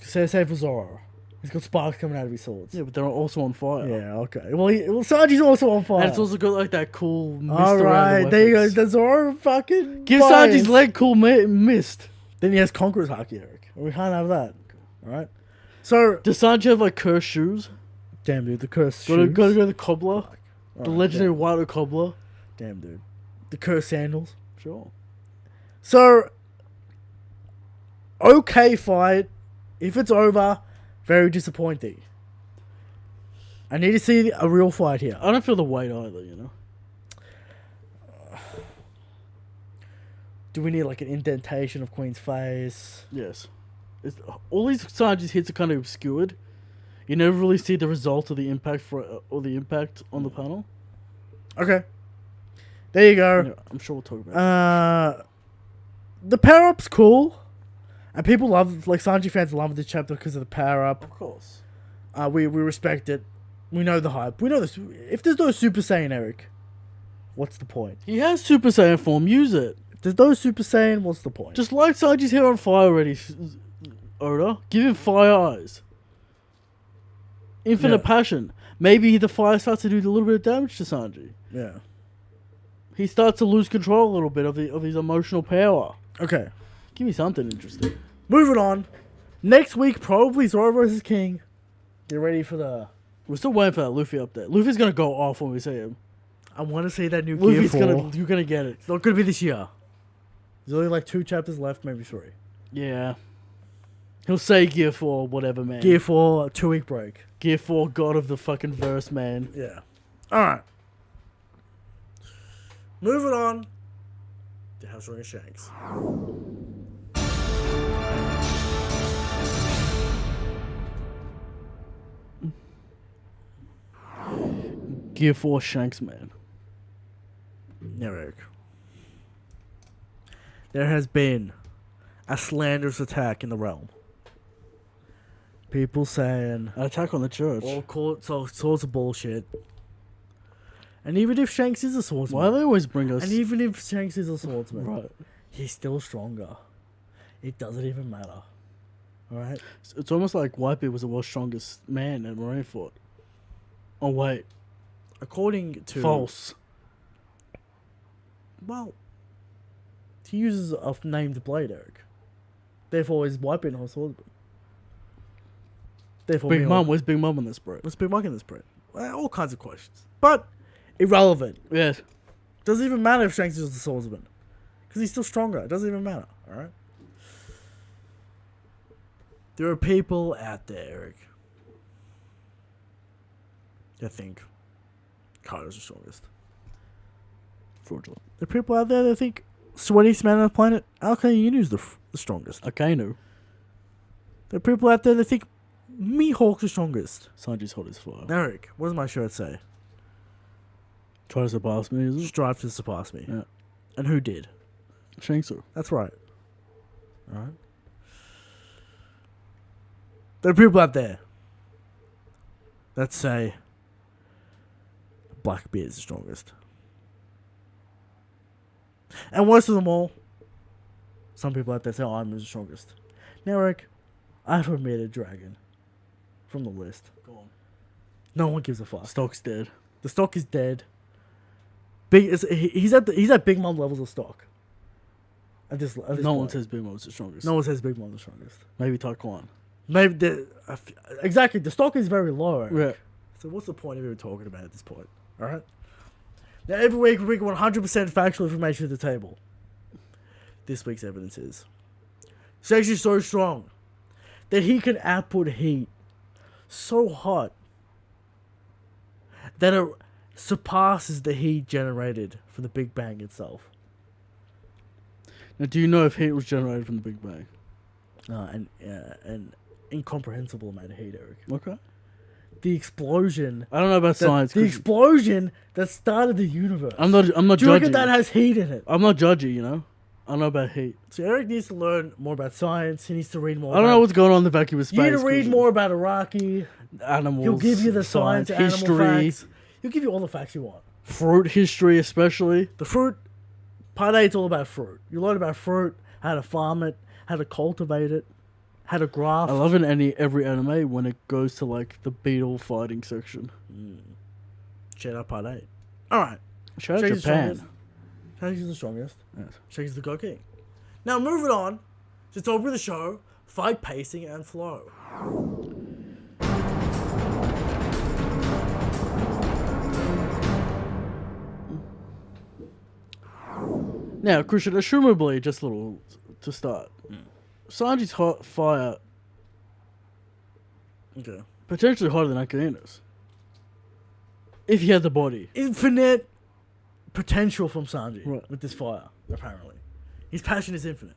Say for Zoro. He's got sparks coming out of his swords. Yeah, but they're also on fire. Yeah, okay. Well, Sanji's also on fire. And it's also got like that cool mist all around right, the there you go. The Zoro fucking give Sanji's leg cool mist. Then he has Conqueror's Haki, Eric. We can't have that. All right. So does Sanji have like cursed shoes? Damn, dude, the cursed shoes. Gotta go to the cobbler. The legendary Wado cobbler. Damn, dude. The cursed sandals. Sure. So, okay fight. If it's over, very disappointing. I need to see a real fight here. I don't feel the weight either, you know. Do we need like an indentation of Queen's face? Yes. All these Sanji's hits are kind of obscured. You never really see the result of the impact or the impact on the panel. Okay. There you go. Anyway, I'm sure we'll talk about it. The power up's cool, and people love, like Sanji fans love this chapter because of the power up. Of course. We respect it. We know the hype. We know this. If there's no Super Saiyan, Eric, what's the point? He has Super Saiyan form. Use it. If there's no Super Saiyan, what's the point? Just light Sanji's hair on fire already, Oda. Give him fire eyes. Infinite passion. Maybe the fire starts to do a little bit of damage to Sanji. Yeah. He starts to lose control a little bit of his emotional power. Okay. Give me something interesting. Moving on. Next week, probably Zoro versus King. Get ready for the... We're still waiting for that Luffy update. Luffy's gonna go off when we see him. I want to see that new Gear 4. You're gonna get it. It's not going to be this year. There's only like 2 chapters left, maybe 3. Yeah. He'll say Gear 4, whatever, man. Gear 4, 2-week break. Gear 4, god of the fucking verse, man. Yeah. Alright. Moving on to House Ring of Shanks. Gear 4 Shanks, man. Now, Eric. There has been a slanderous attack in the realm. People saying... An attack on the church. all sorts of bullshit. And even if Shanks is a swordsman... Why do they always bring us... And even if Shanks is a swordsman... Right. He's still stronger. It doesn't even matter. Alright? It's almost like Whitebeard was the world's strongest man at Marineford. Oh, wait. According to... False. Well... He uses a named blade, Eric. Therefore, is Whitebeard not a swordsman? Therefore, Big Mom, where's Big Mom in this, bro? What's Big Mom in this, bro? Well, all kinds of questions. But... irrelevant. Yes. Doesn't even matter if Shanks is the swordsman. Because he's still stronger. It doesn't even matter. Alright? There are people out there, Eric, that think Kaido's the strongest. Fraudulent. There are people out there that think sweatiest man on the planet, Alkanu's the strongest. Akainu. There are people out there that think Mihawk's the strongest. Sanji's hot as fire. Eric, what does my shirt say? Try to surpass me, is it? Strive to surpass me. Yeah. And who did? Shanksu. That's right. Alright? There are people out there that say Blackbeard is the strongest. And worst of them all, some people out there say Iron is the strongest. Now, Eric, I've omitted Dragon from the list. Go on. No one gives a fuck. Stock's dead. The stock is dead. He's at Big Mom levels of stock. At this No point. one says Big Mom's the strongest. No one says Big Mom's the strongest. Maybe Taekwon. Maybe exactly. The stock is very low. Eric. Yeah. So what's the point of even talking about it at this point? All right. Now every week we bring 100% factual information to the table. This week's evidence is Shanks is so strong that he can output heat so hot that it surpasses the heat generated from the Big Bang itself. Now, do you know if heat was generated from the Big Bang? An incomprehensible amount of heat, Eric. Okay. The explosion. I don't know about science. The explosion that started the universe. I'm not Do you judging. reckon that has heat in it? I'm not judgy, you know? I don't know about heat. So Eric needs to learn more about science. He needs to read more. I don't know what's going on in the vacuum of space. You need to read more about Iraqi. Animals. He'll give you the science, history. animal facts. He'll give you all the facts you want. Fruit history, especially. The fruit, part A, it's all about fruit. You learn about fruit, how to farm it, how to cultivate it, how to graft. I love in every anime when it goes to like the beetle fighting section. Shout out part A. Alright. Shout out Shanks is Japan. Shanks is the strongest. Yes. Shanks is the Go King. Now moving on to top of the show, fight pacing and flow. Now, Christian, assumably, just a little to start. Sanji's hot fire Okay. potentially hotter than Akina's. If he had the body. Infinite potential from Sanji Right. with this fire, apparently. His passion is infinite.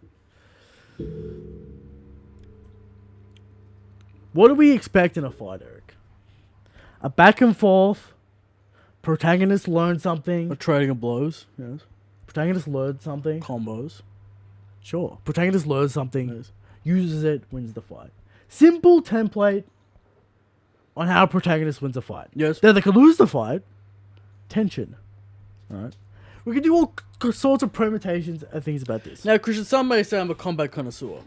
What do we expect in a fight, Eric? A back and forth. Protagonist learns something. A trading of blows. Yes. Protagonist learns something. Combos. Sure. Protagonist learns something. Yes. Uses it, wins the fight. Simple template on how a protagonist wins a fight. Yes. Then they can lose the fight. Tension. Alright. We can do all sorts of permutations and things about this. Now, Christian, some may say I'm a combat connoisseur.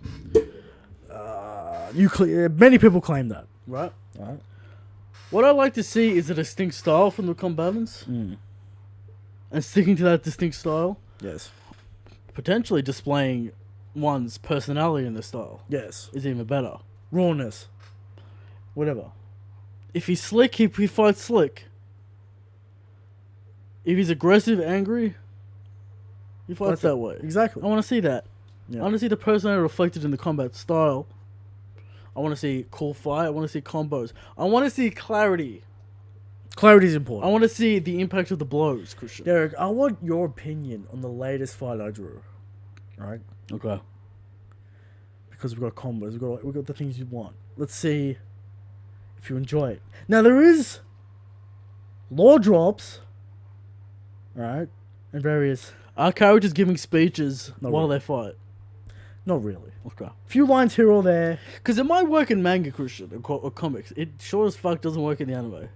Many people claim that. Right? Alright. What I like to see is a distinct style from the combatants. And sticking to that distinct style. Yes. Potentially displaying one's personality in the style. Yes. Is even better. Rawness. Whatever. If he's slick, he fights slick. If he's aggressive, angry, he fights that way. Exactly. I want to see that. Yeah. I want to see the personality reflected in the combat style. I want to see cool fight. I want to see combos. I want to see clarity. Clarity is important. I want to see the impact of the blows, Christian. Derek, I want your opinion on the latest fight I drew. Right? Okay. Because we've got combos, we've got the things you want. Let's see if you enjoy it. Now there is law drops, right, and various. Are characters giving speeches Not while really. they fight? Not really. Okay. A few lines here or there. Because it might work in manga, Christian, or comics. It sure as fuck doesn't work in the anime.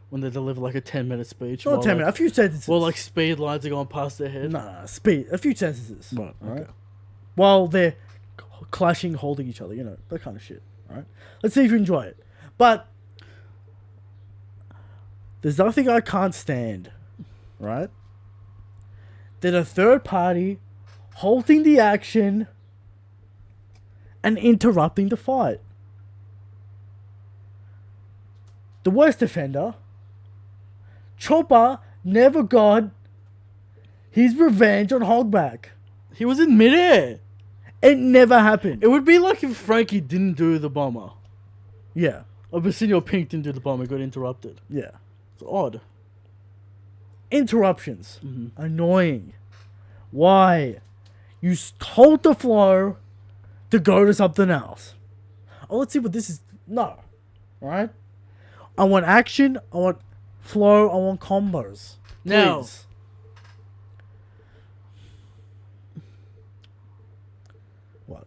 When they deliver like a 10-minute speech. Not 10 minutes. A few sentences. Well, like speed lines are going past their head. Nah, speed. A few sentences. Right. Okay. Right? While they're clashing, holding each other. You know, that kind of shit. Right? Let's see if you enjoy it. But there's nothing I can't stand. Right? That a third party halting the action and interrupting the fight. The worst offender, Chopper, never got his revenge on Hogback. He was in midair. It never happened. It would be like if Frankie didn't do the bomber. Yeah, Or Basinio Pink didn't do the bomber, got interrupted. yeah. It's odd. Interruptions. Annoying. Why? You hold the flow to go to something else. Oh, let's see what this is. No. Alright? I want action. I want flow. I want combos. Now. Please. What?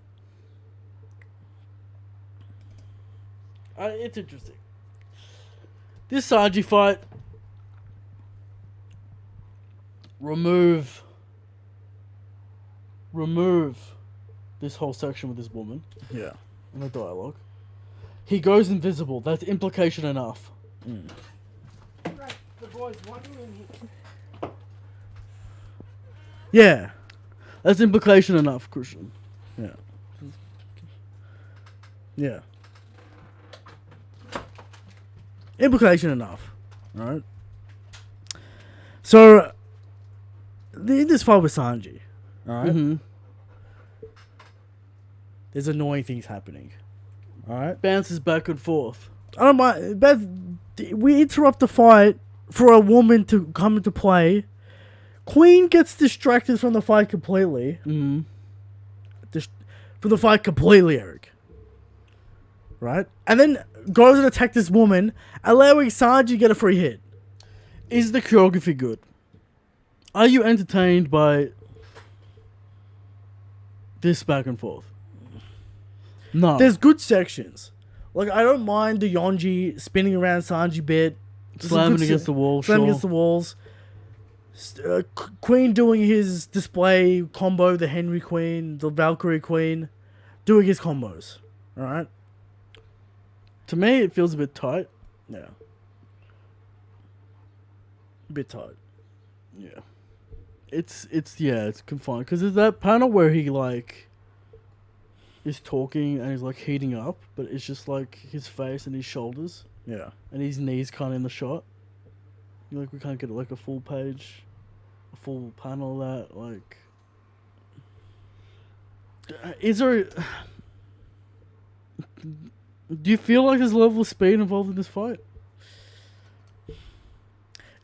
It's interesting. This Sanji fight. Remove this whole section with this woman Yeah. in the dialogue. He goes invisible. That's implication enough. Right, the boys want you in here. Yeah. That's implication enough, Christian. Yeah. Yeah. Implication enough. Alright? So, in this fight with Sanji, alright? Mm-hmm. There's annoying things happening. Alright? Bounces back and forth. I don't mind. But we interrupt the fight for a woman to come into play. Queen gets distracted from the fight completely. Mm-hmm. From the fight completely, Eric. Right? And then goes and attacks this woman, allowing Sanji get a free hit. Is the choreography good? Are you entertained by this back and forth? No. There's good sections. Like, I don't mind the Yonji spinning around Sanji bit. slamming against the wall. Slamming Sure. against the walls. Queen doing his display combo, the Henry Queen, the Valkyrie Queen, doing his combos. Alright? To me, it feels a bit tight. Yeah. A bit tight. Yeah. It's confined. Because there's that panel where he, like, is talking and he's, like, heating up, but it's just, like, his face and his shoulders Yeah. and his knees kind of in the shot. Like, we can't get, like, a full page a full panel of that. Like, is there? Do you feel like there's a level of speed involved in this fight?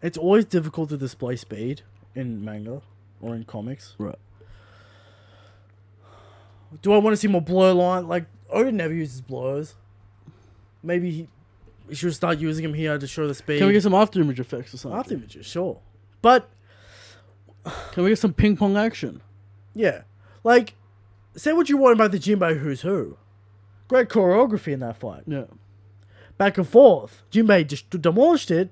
It's always difficult to display speed in manga or in comics. Right. Do I want to see more blur line? Like, Odin never uses blurs. Maybe he should start using them here to show the speed. Can we get some after image effects or something? after images? Sure. But, Can we get some ping pong action? yeah. Like, say what you want about the Jinbei Who's Who. Great choreography in that fight. Yeah. Back and forth. Jinbei just demolished it,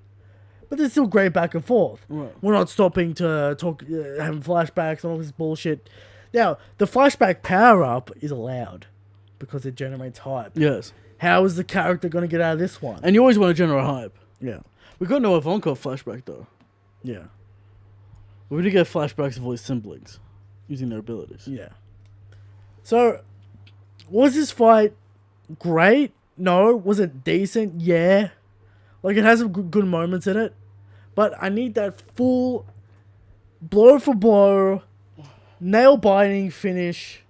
but there's still great back and forth. Right. We're not stopping to talk, having flashbacks and all this bullshit. Now, the flashback power-up is allowed because it generates hype. Yes. How is the character going to get out of this one? And you always want to generate hype. Yeah. We got no Ivanka flashback though. Yeah. We did get flashbacks of all his siblings using their abilities. Yeah. So, was this fight great? No. Was it decent? Yeah. Like, it has some good moments in it. But I need that full blow for blow, nail-biting finish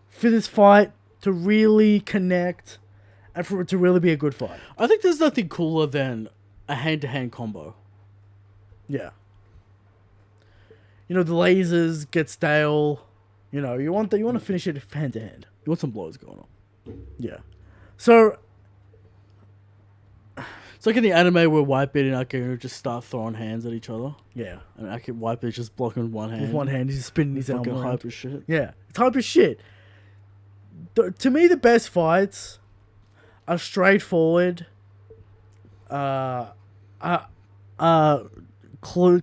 for this fight to really connect and for it to really be a good fight. I think there's nothing cooler than a hand-to-hand combo. Yeah. You know, the lasers get stale. You know, you want to finish it hand to hand. You want some blows going on. Yeah. So, It's like in the anime where Whitebeard and Akira just start throwing hands at each other. yeah. And Whitebeard's just blocking one hand. With one hand, he's spinning his arm Fucking around. hype as shit. Yeah. It's hype as shit. To me, the best fights are straightforward,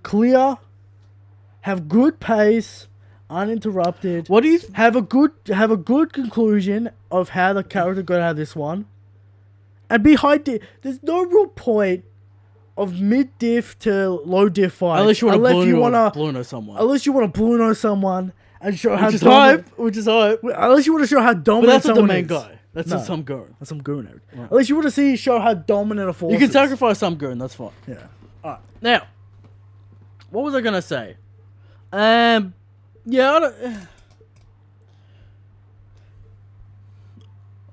clear, have good pace, uninterrupted. What do you... Have a good conclusion of how the character got out of this one, and be high diff. There's no real point of mid diff to low diff fights Unless you want to unless Bluno someone. unless you want to Bluno someone and show how Which is dominant. hype. Which is hype. Unless you want to show how But dominant that's not the someone main is. guy. That's No. just some goon. That's some goon. Right. Unless you want to show how dominant a force You can is. sacrifice some goon. That's fine. Yeah. Alright. Now, what was I going to say? Yeah, I don't...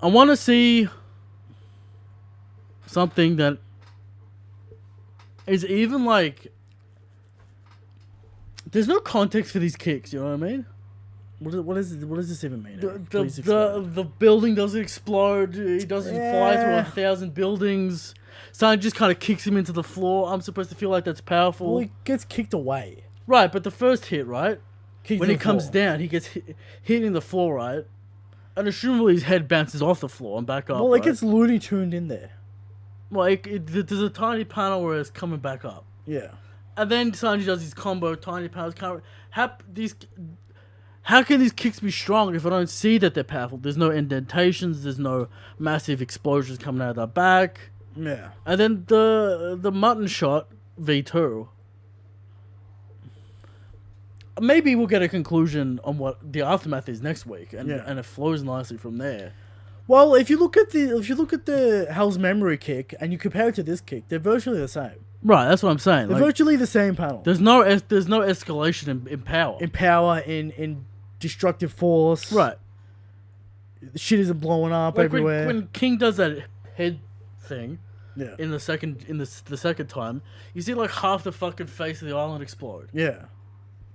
I want to see something that is even like... There's no context for these kicks, you know what I mean? What does this even mean? The building doesn't explode. He doesn't fly through Yeah. 1,000 buildings. Someone just kind of kicks him into the floor. I'm supposed to feel like that's powerful. Well, he gets kicked away. Right, but the first hit, right? Kicked When to he the comes floor. down, he gets hitting the floor, right? And assumably his head bounces off the floor and back up. Well, right? it gets Looney Tuned in there. Well, there's a tiny panel where it's coming back up. Yeah. And then Sanji does his combo, tiny panels. How can these kicks be strong if I don't see that they're powerful? There's no indentations. There's no massive explosions coming out of their back. Yeah. And then the mutton shot V2. Maybe we'll get a conclusion on what the aftermath is next week, and it flows nicely from there. Well, if you look at the Hell's Memory kick and you compare it to this kick, they're virtually the same. Right, that's what I'm saying. They're Like, virtually the same panel. there's no escalation in power. In power, in destructive force. Right. Shit isn't blowing up Like everywhere. when King does that head thing yeah. in the second time, you see like half the fucking face of the island explode. Yeah.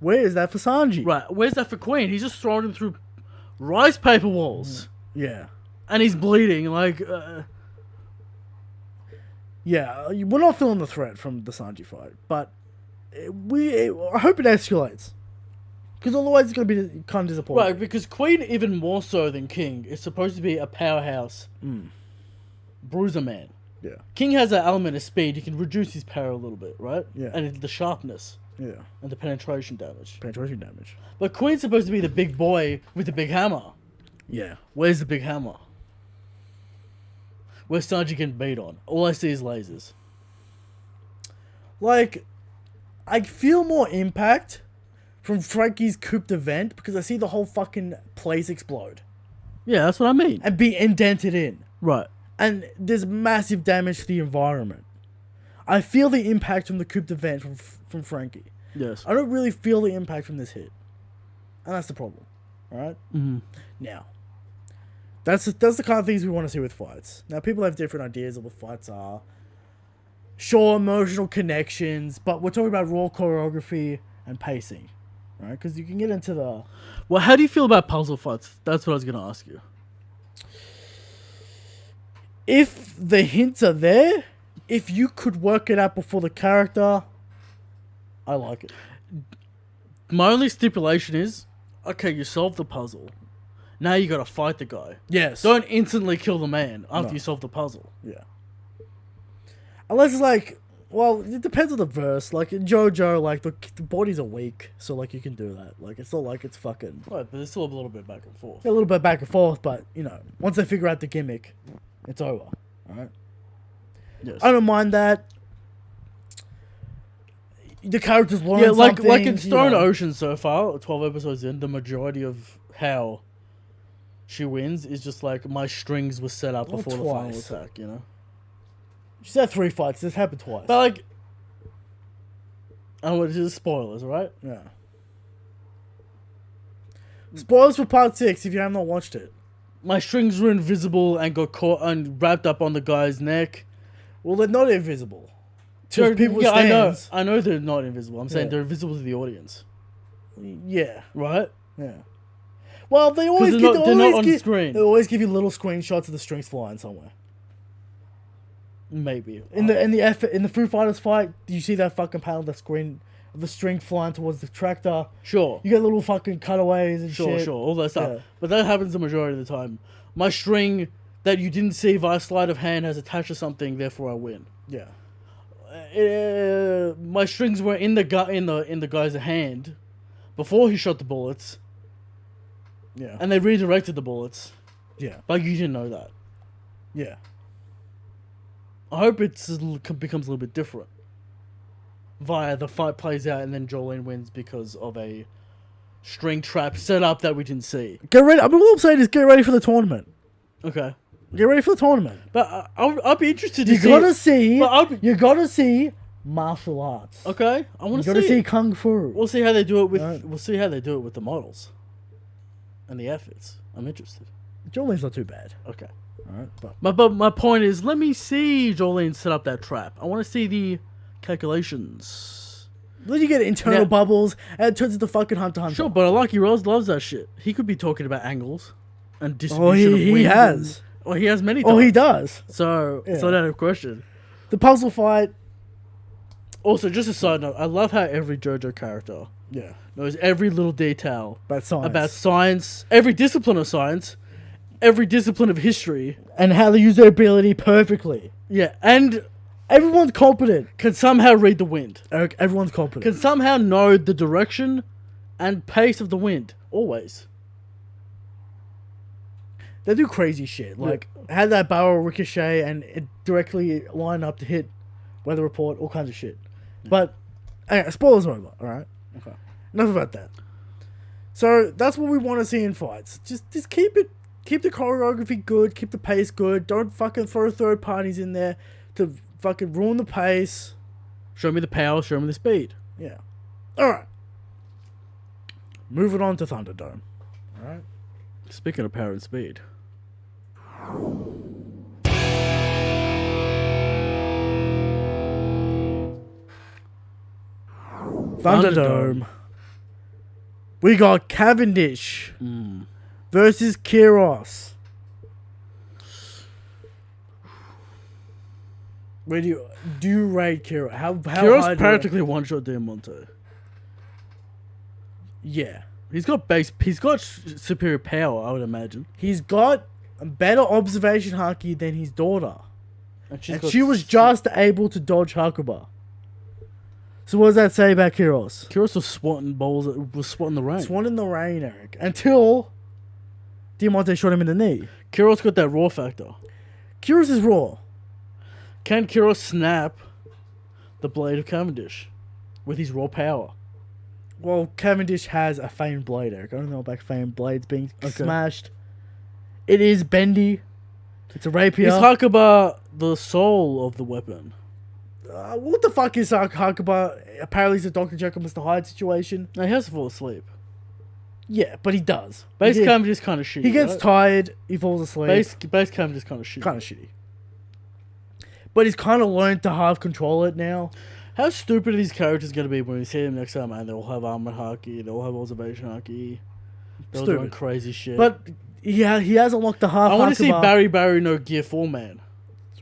Where is that for Sanji? Right, where's that for Queen? He's just throwing him through rice paper walls. Yeah. And he's bleeding, like... Yeah, we're not feeling the threat from the Sanji fight, but I hope it escalates. Because otherwise it's going to be kind of disappointing. Right, because Queen, even more so than King, is supposed to be a powerhouse bruiser man. Yeah. King has that element of speed. He can reduce his power a little bit, right? Yeah. And the sharpness. Yeah. And the penetration damage. Penetration damage. But Queen's supposed to be the big boy with the big hammer. Yeah. Where's the big hammer? Where's Sanji getting beat on? All I see is lasers. Like, I feel more impact from Frankie's couped event because I see the whole fucking place explode Yeah, that's what I mean. and be indented in. Right. And there's massive damage to the environment. I feel the impact from the couped event from Frankie. Yes. I don't really feel the impact from this hit. And that's the problem. Alright? Mm-hmm. Now, that's the kind of things we want to see with fights. Now, people have different ideas of what fights are. Sure, emotional connections, but we're talking about raw choreography and pacing. Right? Because you can get into the... Well, how do you feel about puzzle fights? That's what I was going to ask you. If the hints are there, if you could work it out before the character, I like it. My only stipulation is, okay, you solved the puzzle. Now you got to fight the guy. Yes. Don't instantly kill the man after No. you solve the puzzle. Yeah. Unless it's like, well, it depends on the verse. Like in Jojo, like the bodies are weak, so like you can do that. Like it's not like it's fucking Right, but there's still a little bit back and forth. a little bit back and forth, but you know, once they figure out the gimmick, it's over. All right. Yes. I don't mind that. The characters learn Yeah, like something, in Stone you know. Ocean so far, 12 episodes in, the majority of how she wins is just like my strings were set up Well, before the final twice. attack, you know? She's had 3 fights. This happened twice. But like, I don't want to do spoilers, right? Yeah. Spoilers for part 6 if you have not watched it. My strings were invisible and got caught and wrapped up on the guy's neck. Well, they're not invisible. To people's yeah, stands. I know they're not invisible. I'm saying Yeah. they're invisible to the audience, Yeah. right? Yeah. Well, they always they're give, not- they're not on screen. They always give you little screenshots of the strings flying somewhere. Maybe In the Foo Fighters fight, do you see that fucking panel of the screen of the string flying towards the tractor? sure, You get little fucking cutaways and sure, shit. sure, all that stuff. Yeah. But that happens the majority of the time. My string that you didn't see via sleight of hand has attached to something, therefore I win. Yeah. My strings were in the guy's hand before he shot the bullets, Yeah. and they redirected the bullets. Yeah. But you didn't know that. Yeah. I hope it becomes a little bit different. Via the fight plays out and then Jolene wins because of a string trap set up that we didn't see. Get ready. I mean, all I'm saying is get ready for the tournament. Okay, Get ready for the tournament. but I'll be interested to You see. gotta see. But I'll be- You gotta see martial arts. Okay, I You want to gotta see. see It. kung fu. We'll see how they do it with. Right. We'll see how they do it with the models and the outfits. I'm interested. Jolene's not too bad. Okay. All right, but But my point is, let me see Jolene set up that trap. I want to see the calculations. then you get internal Now- bubbles, and it turns into fucking Hunter x Hunter. Sure, but Lucky Rose loves that shit. He could be talking about angles and Oh, distribution of he wind has. and- he has many times. Oh, he does. So it's Yeah. not out of question. The puzzle fight. Also, just a side note, I love how every JoJo character Yeah. knows every little detail About science. every discipline of science, every discipline of history. And how they use their ability perfectly. Yeah, and Everyone's competent. can somehow read the wind. Eric, everyone's competent. Can somehow know the direction and pace of the wind. Always. They do crazy shit. Like, had that barrel ricochet and it directly line up to hit weather report, all kinds of shit. But, anyway, spoilers over, alright? Okay. Enough about that. So, that's what we want to see in fights. Just keep it, keep the choreography good, keep the pace good. Don't fucking throw third parties in there to fucking ruin the pace. Show me the power, show me the speed. Yeah. Alright. Moving on to Thunderdome. Alright. Speaking of power and speed. Thunderdome. We got Cavendish Mm. versus Kiros. Where do you rate Kiros? How high Kiro's do you- practically one-shot Diamante. Yeah. He's got superior power, I would imagine. He's got a better observation haki than his daughter. And And she was just able to dodge Hakuba. So what does that say about Kiros? Kiros was swatting balls, was swatting the rain. Swan in the rain, Eric. Until Diamante shot him in the knee. Kiros got that raw factor. Kiros is raw. Can Kiros snap the blade of Cavendish with his raw power? Well, Cavendish has a famed blade, Eric. I don't know about famed blades being Okay. smashed. It is bendy. It's a rapier. Is Hakuba the soul of the weapon? what the fuck is Hakuba? Apparently it's a Dr. Jekyll, Mr. Hyde situation. No, he has to fall asleep. Yeah, but he does. Base camp is kind of shitty. He gets right? tired, he falls asleep. Base camp is kind of shitty. Kind of shitty. But he's kind of learned to half control it now. How stupid are these characters going to be when we see them next time, man? They all have armor haki, they all have observation haki. They're all doing crazy shit. But he has unlocked the half. I want to see Barry no Gear 4 man.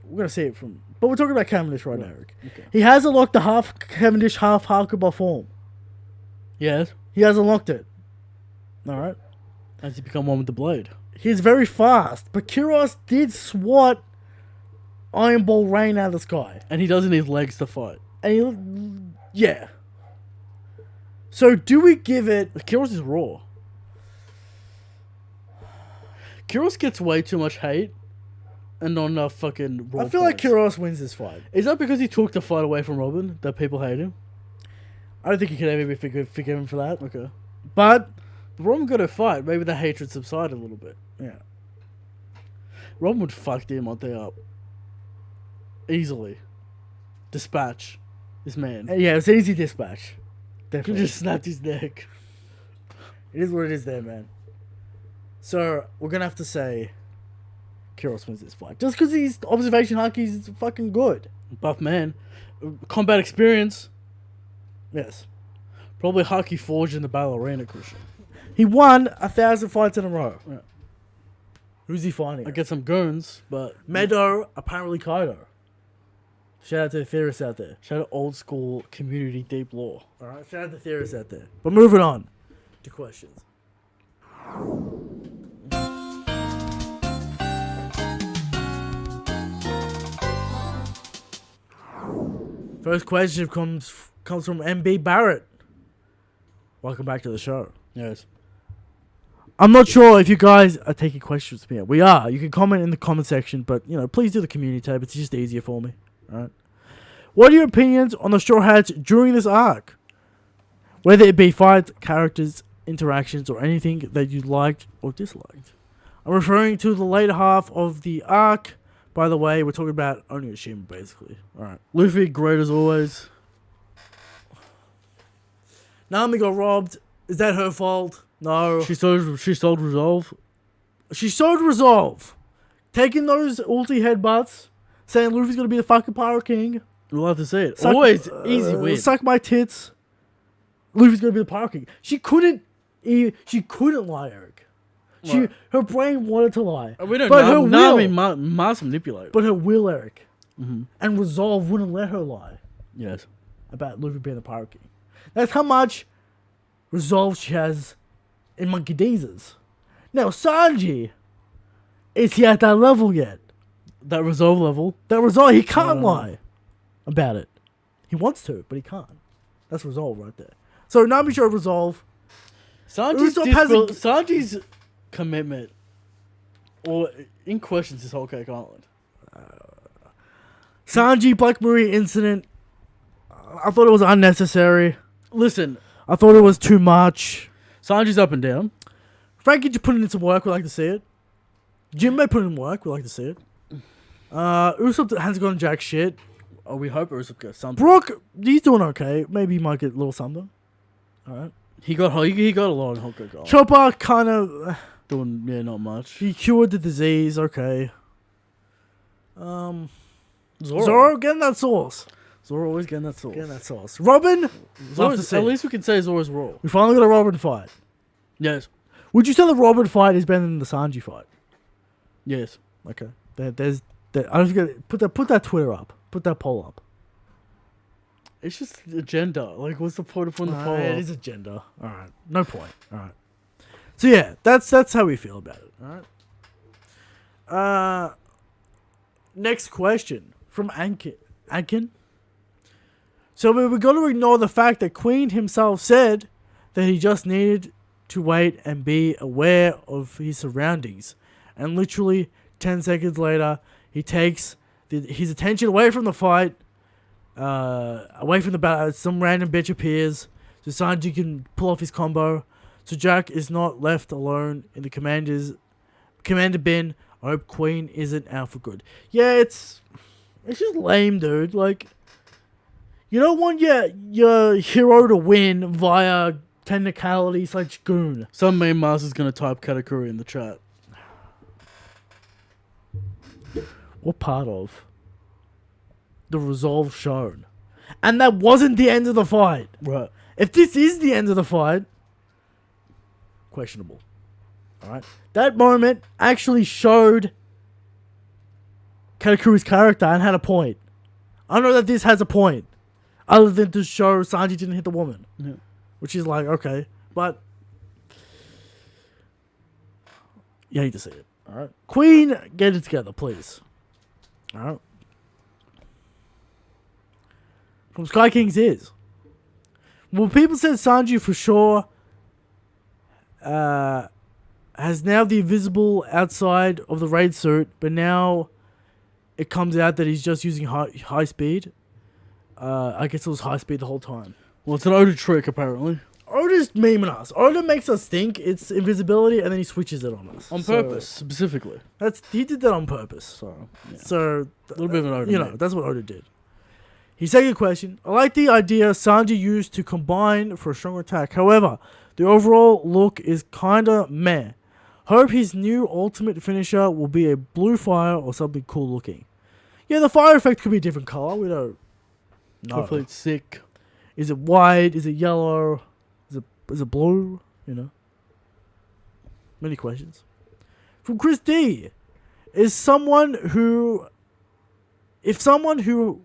We're going to see it from... But we're talking about Cavendish right now, Eric. Okay. He has unlocked the half Cavendish, half Hakuba form. Yes. He has unlocked it. Alright? Has he become one with the blade? He's very fast. But Kiros did swat Iron Ball rain out of the sky. And he doesn't need legs to fight. And yeah. So do we give it... Kiros is raw. Kiros gets way too much hate. And not enough fucking raw I feel points. like Kiros wins this fight. Is that because he took the fight away from Robin that people hate him? I don't think you can ever be forgiven for that. Okay. But... Robin got a fight. Maybe the hatred subsided a little bit. Yeah. Robin would fuck Diamante up. Easily. Dispatch. This man. Yeah, it's an easy dispatch. Could Definitely. just snapped his neck. It is what it is there, man. So, we're going to have to say Kiros wins this fight. Just because his observation haki is fucking good. Buff man. Combat experience. Yes. Probably haki forged in the battle arena cushion. He won 1,000 fights in a row. Yeah. Who's he fighting? I get some goons, but... Meadow, apparently Kaido. Shout out to the theorists out there. Shout out old school community deep lore. Alright, shout out to the theorists out there. But moving on to questions. First question comes from MB Barrett. Welcome back to the show. Yes. I'm not sure if you guys are taking questions from here. We are. You can comment in the comment section, but please do the community tab. It's just easier for me. Alright. What are your opinions on the Straw Hats during this arc? Whether it be fights, characters, interactions, or anything that you liked or disliked. I'm referring to the later half of the arc. By the way, we're talking about Onigashima, basically. Alright. Luffy, great as always. Nami got robbed. Is that her fault? No. She sold Resolve. She showed resolve. Taking those ulti headbutts, saying Luffy's gonna be the fucking Pirate King. We'll have to see it. Suck- Always easy win. Suck my tits. Luffy's gonna be the Pirate King. She couldn't lie, Eric. Right. Her brain wanted to lie. We don't but know. her Nami will, must manipulate. but her will, Eric, Mm-hmm. and resolve wouldn't let her lie Yes. about Luffy being the Pirate King. That's how much resolve she has in Monkey D's. Now Sanji, is he at that level yet? That Resolve level. That resolve, he can't lie about it. He wants to, but he can't. That's resolve right there. So Nami showed resolve. Sanji's commitment or in questions this whole Cake Island. Sanji Black Maria incident. I thought it was unnecessary. Listen, I thought it was too much. Sanji's up and down. Frankie just put it into work. We like to see it. Jinbei put in work. We like to see it. Usopp hasn't gone jack shit. Oh, we hope Usopp gets something. Brook, he's doing okay. Maybe he might get a little something. All right. He got a lot on Cake Island. Chopper kind of Doing not much. he cured the disease. Okay. Zoro. Zoro getting that sauce. Zoro always getting that sauce. Getting that sauce. Robin. Love to see At it. least we can say Zoro's raw. We finally got a Robin fight. Yes. Would you say the Robin fight is better than the Sanji fight? Yes. Okay. I don't think put that Twitter up. Put that poll up. It's just agenda. Like, what's the point of putting the poll It up? is agenda. All right. No point. All right. So yeah, that's how we feel about it. All right. Next question from Ankin. So we got to ignore the fact that Queen himself said that he just needed to wait and be aware of his surroundings, and literally 10 seconds later, he takes his attention away from the fight, away from the battle. Some random bitch appears, so Sanji can pull off his combo. So Jack is not left alone in the commander bin. I hope Queen isn't out for good. Yeah, it's just lame, dude. Like, You don't want your hero to win via technicality/goon. Some meme master's gonna type Katakuri in the chat. What part of the resolve shown? And that wasn't the end of the fight. Right. If this is the end of the fight, questionable. Alright? That moment actually showed Katakuri's character and had a point. I know that this has a point. Other than to show Sanji didn't hit the woman. Yeah. Which is like, okay. But you hate to see it. Alright? Queen, get it together, please. Alright? From Sky King's ears. Well, people said Sanji for sure has now the invisible outside of the raid suit, but now it comes out that he's just using high speed. I guess it was high speed the whole time. Well, it's an Oda trick, apparently. Oda's memeing us. Oda makes us think it's invisibility, and then he switches it on us. On purpose, specifically. He did that on purpose. So, yeah. So, a little bit of an Oda meme. that's what Oda did. His second question, I like the idea Sanji used to combine for a stronger attack. However, the overall look is kinda meh. Hope his new ultimate finisher will be a blue fire or something cool looking. Yeah, the fire effect could be a different color. We don't know. Hopefully it's sick. Is it white? Is it yellow? Is it blue? You know. Many questions. From Chris D. If someone who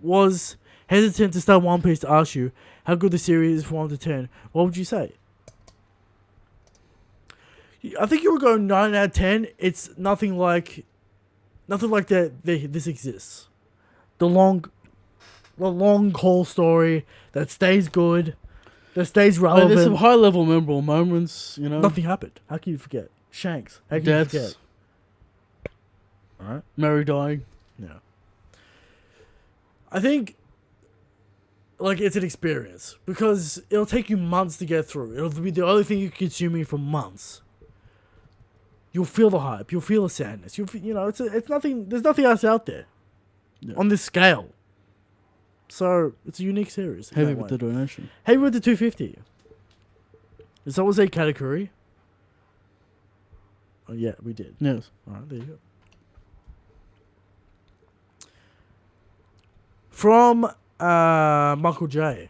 was hesitant to start One Piece to ask you how good the series is from 1 to 10, what would you say? I think you would go 9 out of 10. It's nothing like that. This exists. The long haul story that stays good, that stays relevant. There's some high level memorable moments, you know. Nothing happened. How can you forget? Shanks. How can you forget? All right. Mary dying. Yeah. I think, like, it's an experience because it'll take you months to get through. It'll be the only thing you're consuming for months. You'll feel the hype. You'll feel the sadness. It's nothing. There's nothing else out there on this scale. So it's a unique series. Heavy with the donation. Heavy with the 250. Did someone say Katakuri? Oh yeah, we did. Yes. All right, there you go. From Michael J.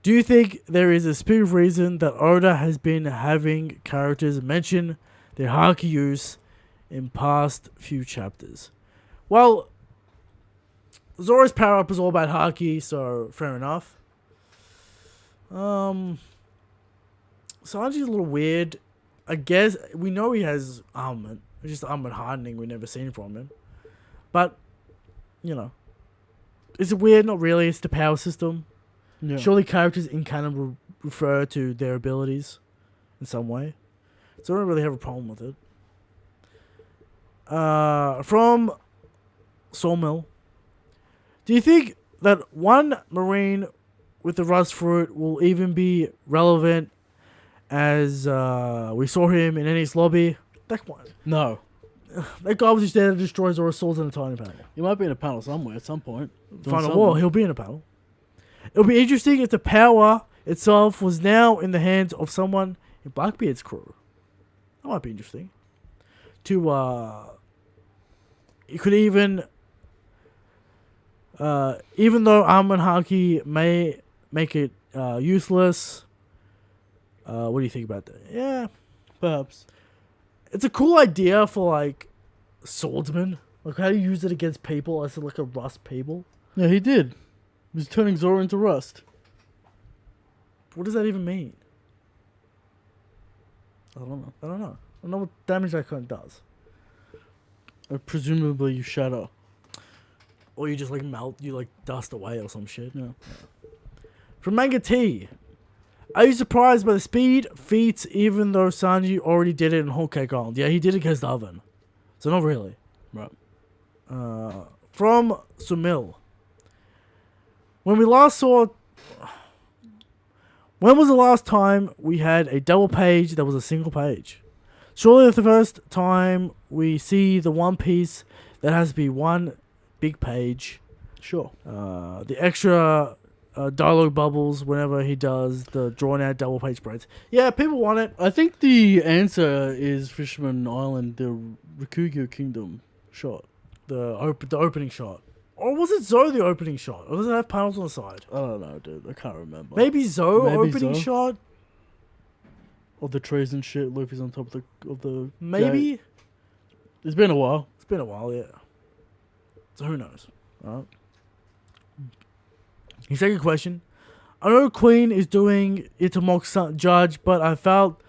Do you think there is a specific reason that Oda has been having characters mention their haki use in past few chapters? Well, Zoro's power-up is all about haki, so fair enough. Sanji's a little weird. I guess we know he has armament. It's just armament hardening we've never seen from him. But, is it weird? Not really. It's the power system. Yeah. Surely characters in canon will refer to their abilities in some way. So I don't really have a problem with it. From Sawmill. Do you think that one Marine with the rust fruit will even be relevant as we saw him in Ennis lobby? That one. No. That guy was just there to destroy Zoro's swords in a tiny panel. He might be in a panel somewhere at some point. Final war, he'll be in a panel. It'll be interesting if the power itself was now in the hands of someone in Blackbeard's crew. That might be interesting. It could even though Armament Haki may make it useless. What do you think about that? Yeah, Perhaps. it's a cool idea for like swordsmen. Like how do you use it against people as like a rust people? Yeah, he did. He was turning Zoro into rust. What does that even mean? I don't know. I don't know. I don't know what damage that kind does. Presumably you shatter. Or you just like melt, you like dust away or some shit. Yeah. From Manga T. Are you surprised by the speed feats even though Sanji already did it in Whole Cake Island? Yeah, he did it against the oven. So not really. Right. From Sumil. When was the last time we had a double page that was a single page? Surely it's the first time we see the One Piece that has to be one big page. Sure. The extra dialogue bubbles whenever he does the drawn out double page spreads. Yeah, people want it. I think the answer is Fisherman Island, the Rikugyo Kingdom shot. The opening shot. Or was it Zoe the opening shot? Or does it have panels on the side? I don't know, dude. I can't remember. Maybe Zoe Maybe opening Zoe. shot? Of the trees and shit. Luffy's on top of the. Maybe? gate. It's been a while. It's been a while, yeah. So who knows? Alright. His second question. I know Queen is doing it to mock Judge, but I felt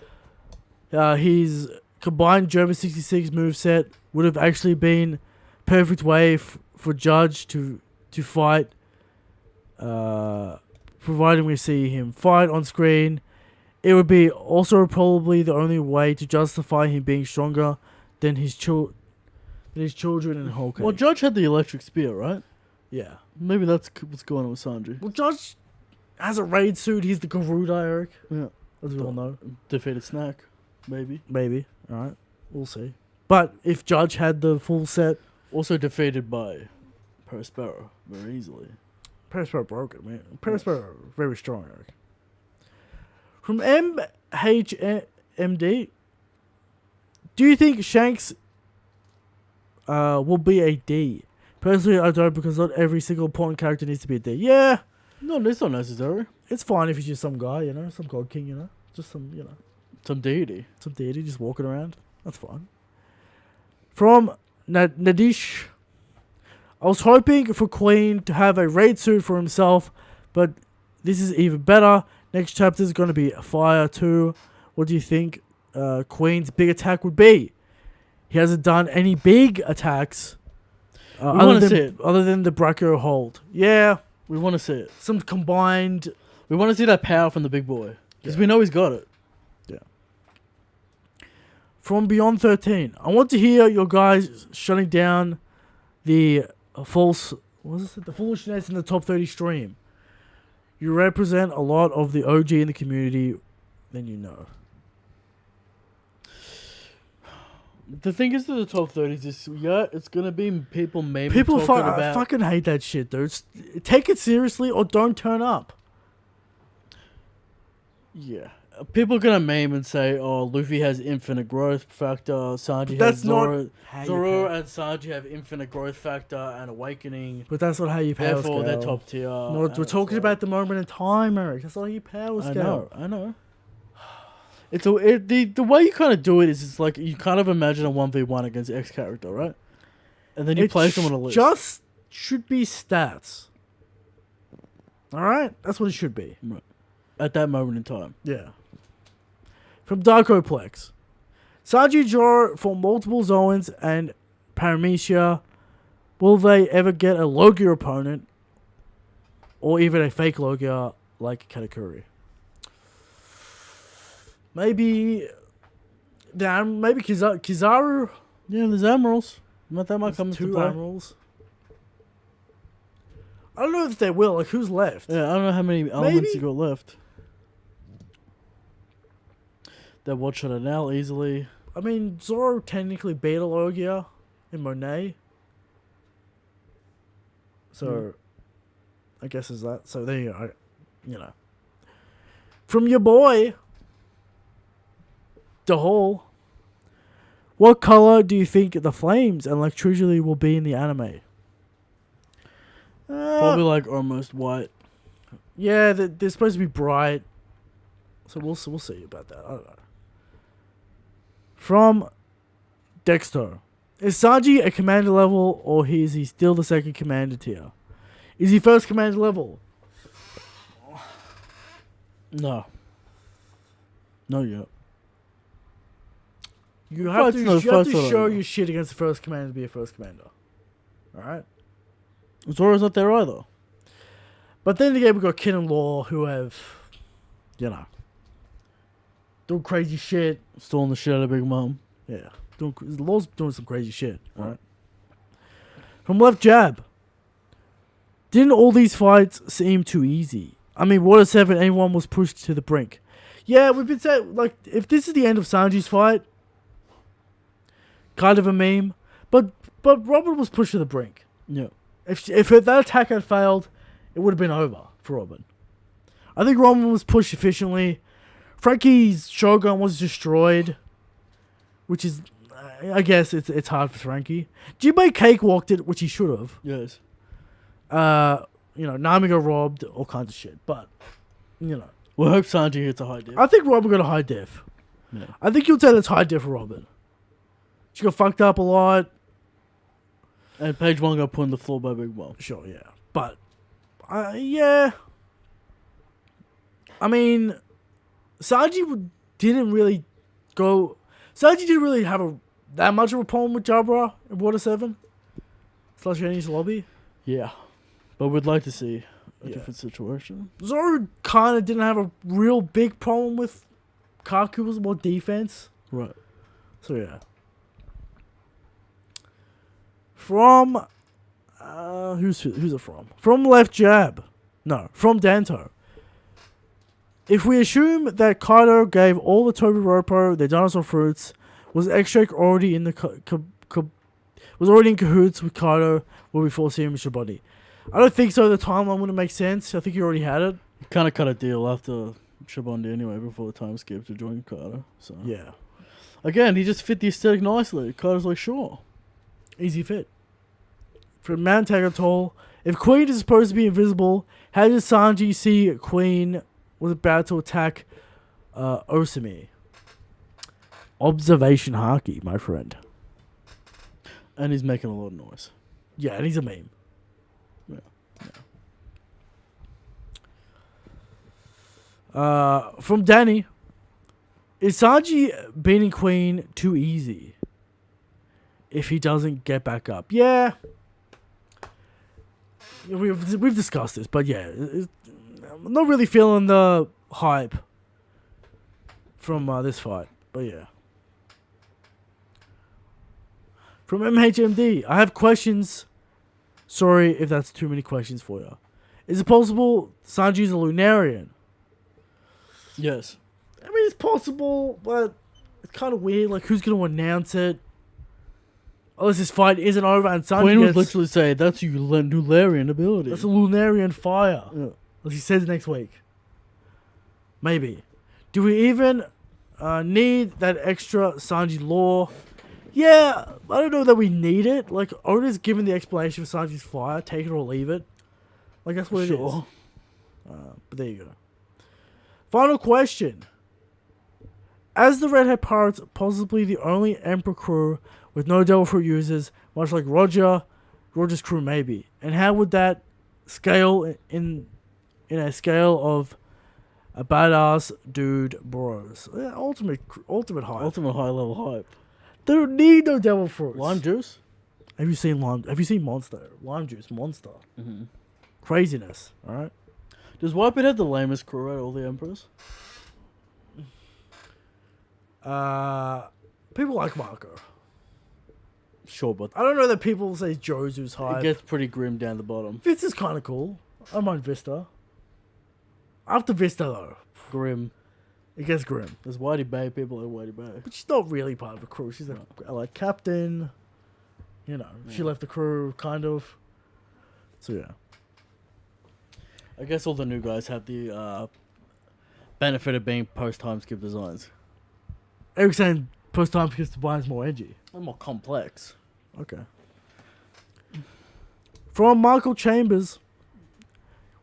his combined German 66 moveset would have actually been perfect way for Judge to fight, providing we see him fight on screen. It would be also probably the only way to justify him being stronger than his children in Whole Cake. Well, Judge had the electric spear, right? Yeah. Maybe that's what's going on with Sanji. Well, Judge has a raid suit. He's the Garuda, Eric. Yeah. As we all know. Defeated Snack, maybe. Maybe. Alright. We'll see. But if Judge had the full set... Also defeated by Perospero very easily. Perospero broke it, man. Perospero very strong, Eric. From MHMD, do you think Shanks will be a D? Personally, I don't, because not every single important character needs to be a D. Yeah, No, that's not necessary. it's fine if he's just some guy, some god king, just some, Some deity. some deity just walking around. That's fine. From Nadish, I was hoping for Queen to have a raid suit for himself, but this is even better. Next chapter is going to be Fire 2. What do you think Queen's big attack would be? He hasn't done any big attacks wanna see it. other than the Brachio hold. Yeah, We want to see it. some combined... We want to see that power from the big boy. Because Yeah. we know he's got it. From Beyond 13, I want to hear your guys shutting down the the foolishness in the top 30 stream. You represent a lot of the OG in the community, then you know. The thing is, that the top 30s is, it's going to be people maybe People talking I about... fucking hate that shit, dude. Take it seriously or don't turn up. Yeah. People are going to meme and say, oh, Luffy has infinite growth factor, Sanji has That's not Zoro. how you Zoro pay. and Sanji have infinite growth factor and awakening. But that's not how you power Therefore, scale. they're top tier. No, we're talking about the moment in time, Eric. That's not how you power scale. I know. The way you kind of do it is it's like you kind of imagine a 1v1 against X character, right? And then you place them on a list. Just should be stats. Alright? That's what it should be. Right. At that moment in time. Yeah. From Darkoplex. Sanji draw for multiple Zoans and Paramecia. Will they ever get a Logia opponent? Or even a fake Logia like Katakuri? Maybe Kizaru. Yeah, there's Emeralds. That might come into Two play. Emeralds. I don't know if they will. Like, who's left? Yeah, I don't know how many elements Maybe. you got left. They're watching it now easily. I mean, Zoro technically beat a Logia in Monet. So, I guess is that. So there you go. From your boy, the Hall. What color do you think the flames and electricity will be in the anime? Probably like almost white. Yeah, they're supposed to be bright. So we'll see about that. I don't know. From Dexter. Is Sanji a commander level or is he still the second commander tier? Is he first commander level? No. No, yet. You have to, First show level. your shit against the first commander to be a first commander. Alright? Zoro's not there either. But then again, we've got Kid and Law who have, doing crazy shit. Stalling the shit out of Big Mom. Yeah. Law's doing some crazy shit. Alright? From Left Jab. Didn't all these fights seem too easy? I mean, Water 7, anyone was pushed to the brink. Yeah, we've been saying, like, if this is the end of Sanji's fight, kind of a meme. But Robert was pushed to the brink. Yeah. If that attack had failed, it would have been over for Robin. I think Robin was pushed efficiently. Frankie's Shogun was destroyed, which is, I guess, it's hard for Frankie. Jinbei cakewalked it, which he should have. Yes. Nami got robbed, all kinds of shit. But, We'll hope Sanji hits a high diff. I think Robin got a high diff. Yeah. I think you'd say that's high diff for Robin. She got fucked up a lot. And page 1 got put on the floor by Big Mom. Sure, yeah. But, yeah. I mean, Sanji didn't really go... Sanji didn't really have that much of a problem with Jabra in Water 7. / Annie's lobby. Yeah. But we'd like to see a different situation. Zoro kind of didn't have a real big problem with Kaku. Was more defense. Right. So, yeah. From... who's it from? From Left Jab. No, from Danto. If we assume that Kaido gave all the Tobiropo their dinosaur fruits, was X-Drake already in the was already in cahoots with Kaido well before seeing Mr. Body? I don't think so. The timeline wouldn't make sense. I think he already had it. He kind of cut a deal after Shibondi anyway before the time skip to join Kaido. So yeah. Again, he just fit the aesthetic nicely. Kaido's like, sure. Easy fit. From Mount Tagatol, if Queen is supposed to be invisible, how did Sanji see Queen was about to attack Osumi? Observation Haki, my friend. And he's making a lot of noise. Yeah, and he's a meme. From Danny, is Sanji beating Queen too easy if he doesn't get back up? Yeah. We've discussed this, but yeah. I'm not really feeling the hype from this fight, but yeah. From MHMD, I have questions. Sorry if that's too many questions for you. Is it possible Sanji's a Lunarian? Yes. I mean, it's possible, but it's kind of weird. Like, who's going to announce it? Unless this fight isn't over and Sanji Queen would gets... literally say, that's your Lunarian ability. That's a Lunarian fire. Yeah. As he says next week. Maybe. Do we even need that extra Sanji lore? Yeah, I don't know that we need it. Like, Oda's given the explanation for Sanji's fire. Take it or leave it. Like, that's what it is. But there you go. Final question. As the Red Hat Pirates possibly the only Emperor crew with no Devil Fruit users, much like Roger's crew maybe. And how would that scale in a scale of a badass dude bros? Yeah, ultimate hype. Ultimate high level hype. They don't need no Devil Fruits. Lime juice? Have you seen Monster? Lime Juice, Monster. Mm-hmm. Craziness, alright? Does Whitebeard have the lamest crew out of all the Emperors? People like Marco. Sure, but I don't know that people say Jozu's hype. it gets pretty grim down the bottom. Vista's kind of cool. I don't mind Vista. After Vista, though, Grim. it gets grim. There's Whitey Bay, people like Whitey Bay. But she's not really part of the crew. She's like captain. She left the crew, kind of. So, yeah. I guess all the new guys have the benefit of being post-time skip designs. Eric's saying post-time because Dubai more edgy. They're more complex. Okay. From Michael Chambers,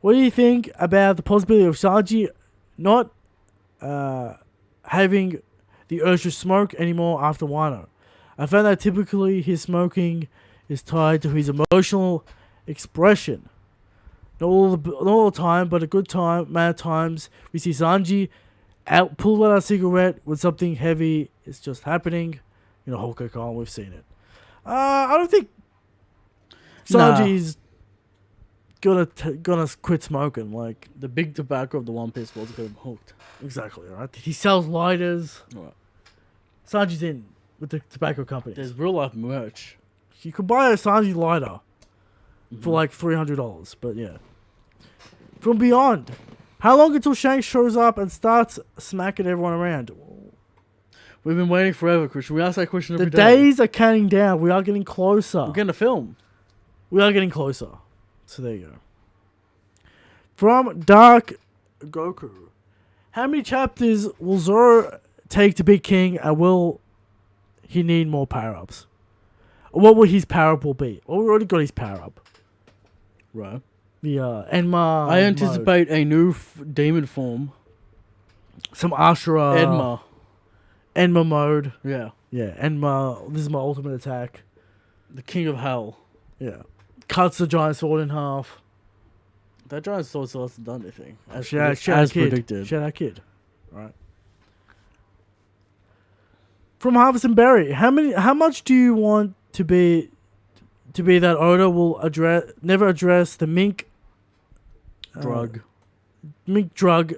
what do you think about the possibility of Sanji not having the urge to smoke anymore after Wano? I found that typically his smoking is tied to his emotional expression. Not all the time, but a good amount of times we see Sanji pull out a cigarette when something heavy is just happening. Hokukan, we've seen it. I don't think Sanji's gonna quit smoking. Like, The big tobacco of the One Piece world's got him hooked. exactly, right? He sells lighters. Right. Sanji's in with the tobacco companies. There's real life merch. You could buy a Sanji lighter for like $300, but yeah. From Beyond, how long until Shanks shows up and starts smacking everyone around? We've been waiting forever, Chris. We ask that question The every day. days are counting down. We are getting closer. We're getting a film. We are getting closer. So there you go. From Dark Goku. How many chapters will Zoro take to be king, and will he need more power-ups? What will his power-up will be? Well, we already got his power-up. Right. The Enma I anticipate a new demon form. some Ashura Enma mode. Yeah. Yeah, Enma. This is my ultimate attack. The king of hell. Yeah. Cuts the giant sword in half. That giant sword still hasn't done anything. As predicted. Shout out kid. Right. From Harvest and Berry, how much do you want to be that Oda will never address the mink drug. Mink drug.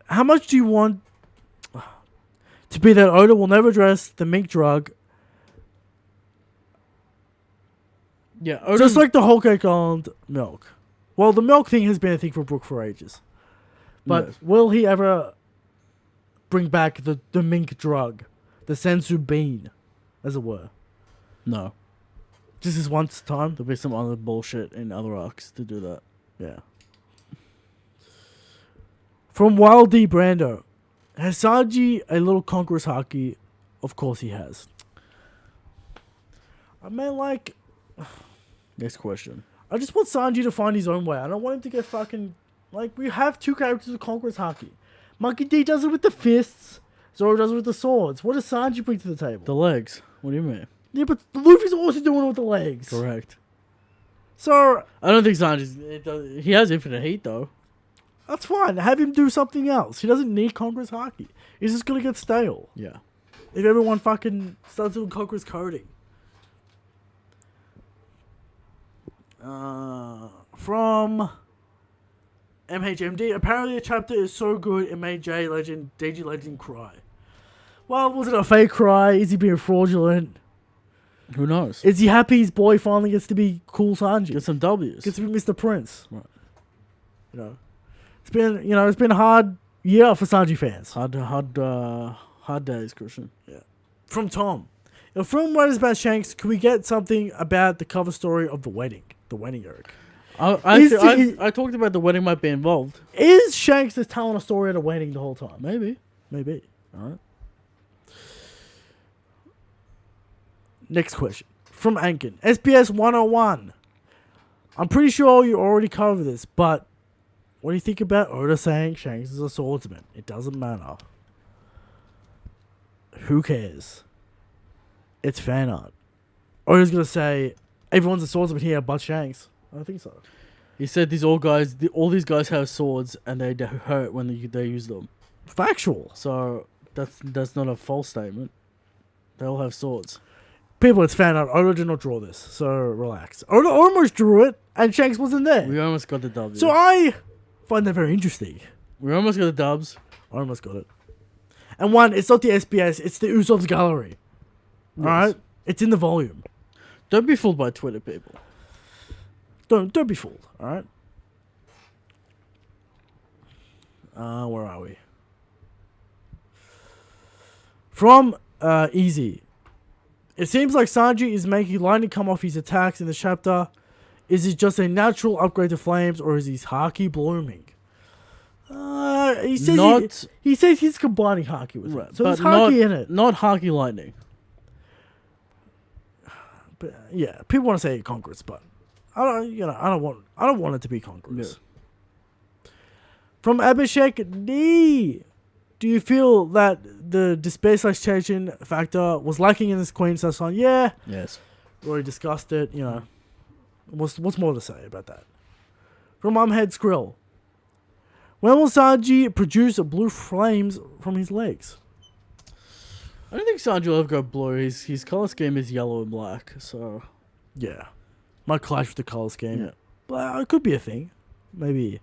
How much do you want to be that Oda will never address the mink drug? Yeah, Oda, just like the whole cake on milk. Well, the milk thing has been a thing for Brook for ages. But yes. Will he ever bring back the mink drug? The sensu bean, as it were? No. Just this once time? There'll be some other bullshit in other arcs to do that. Yeah. From Wild D. Brando. Has Sanji a little conqueror's haki? Of course he has. I mean, like... Next question. I just want Sanji to find his own way. I don't want him to get fucking... Like, we have two characters with conqueror's haki. Monkey D does it with the fists. Zoro does it with the swords. What does Sanji bring to the table? The legs. What do you mean? Yeah, but Luffy's also doing it with the legs. Correct. So... I don't think Sanji's... He has infinite heat, though. That's fine. Have him do something else. He doesn't need conqueror's haki. He's just going to get stale. Yeah. If everyone fucking starts doing conqueror's coding. From MHMD, apparently a chapter is so good it made DG Legend cry. Well, was it a fake cry? Is he being fraudulent? Who knows? Is he happy his boy finally gets to be cool Sanji? Get some W's. Gets to be Mr. Prince. Right. You know, it's been a hard year for Sanji fans. Hard days, Christian. Yeah. From Tom, if film writers about Shanks, could we get something about the cover story of the wedding? The wedding, Eric. I talked about the wedding might be involved. Is Shanks just telling a story at a wedding the whole time? Maybe. All right. Next question. From Ankin. SBS 101. I'm pretty sure you already covered this, but what do you think about Oda saying Shanks is a swordsman? It doesn't matter. Who cares? It's fan art. Oda's going to say, everyone's a swordsman here but Shanks. I don't think so. He said all these guys have swords and they hurt when they use them. Factual. So that's not a false statement. They all have swords. People, it's fan art. Oda did not draw this, so relax. Oda almost drew it, and Shanks wasn't there. We almost got the W. So I find that very interesting. We almost got the dubs. I almost got it. And one, it's not the SBS, it's the Usopp's gallery. Yes. Alright? It's in the volume. Don't be fooled by Twitter, people. Don't be fooled, alright? Where are we? From Easy. It seems like Sanji is making lightning come off his attacks in the chapter. Is it just a natural upgrade to flames, or is his haki blooming? He says he's combining haki with it. So there's haki in it. Not haki lightning. But yeah, people want to say conquerors, but I don't want it to be conquerors. Yeah. From Abhishek D. Do you feel that the dispersation factor was lacking in this Queen Sasson? Yeah. Yes. We already discussed it, you know. What's more to say about that? From Umhead Skrill. When will Sanji produce blue flames from his legs? I don't think Sanji will ever go blue. His colour scheme is yellow and black, so... Yeah. Might clash with the colour scheme. Yeah. But it could be a thing. Maybe...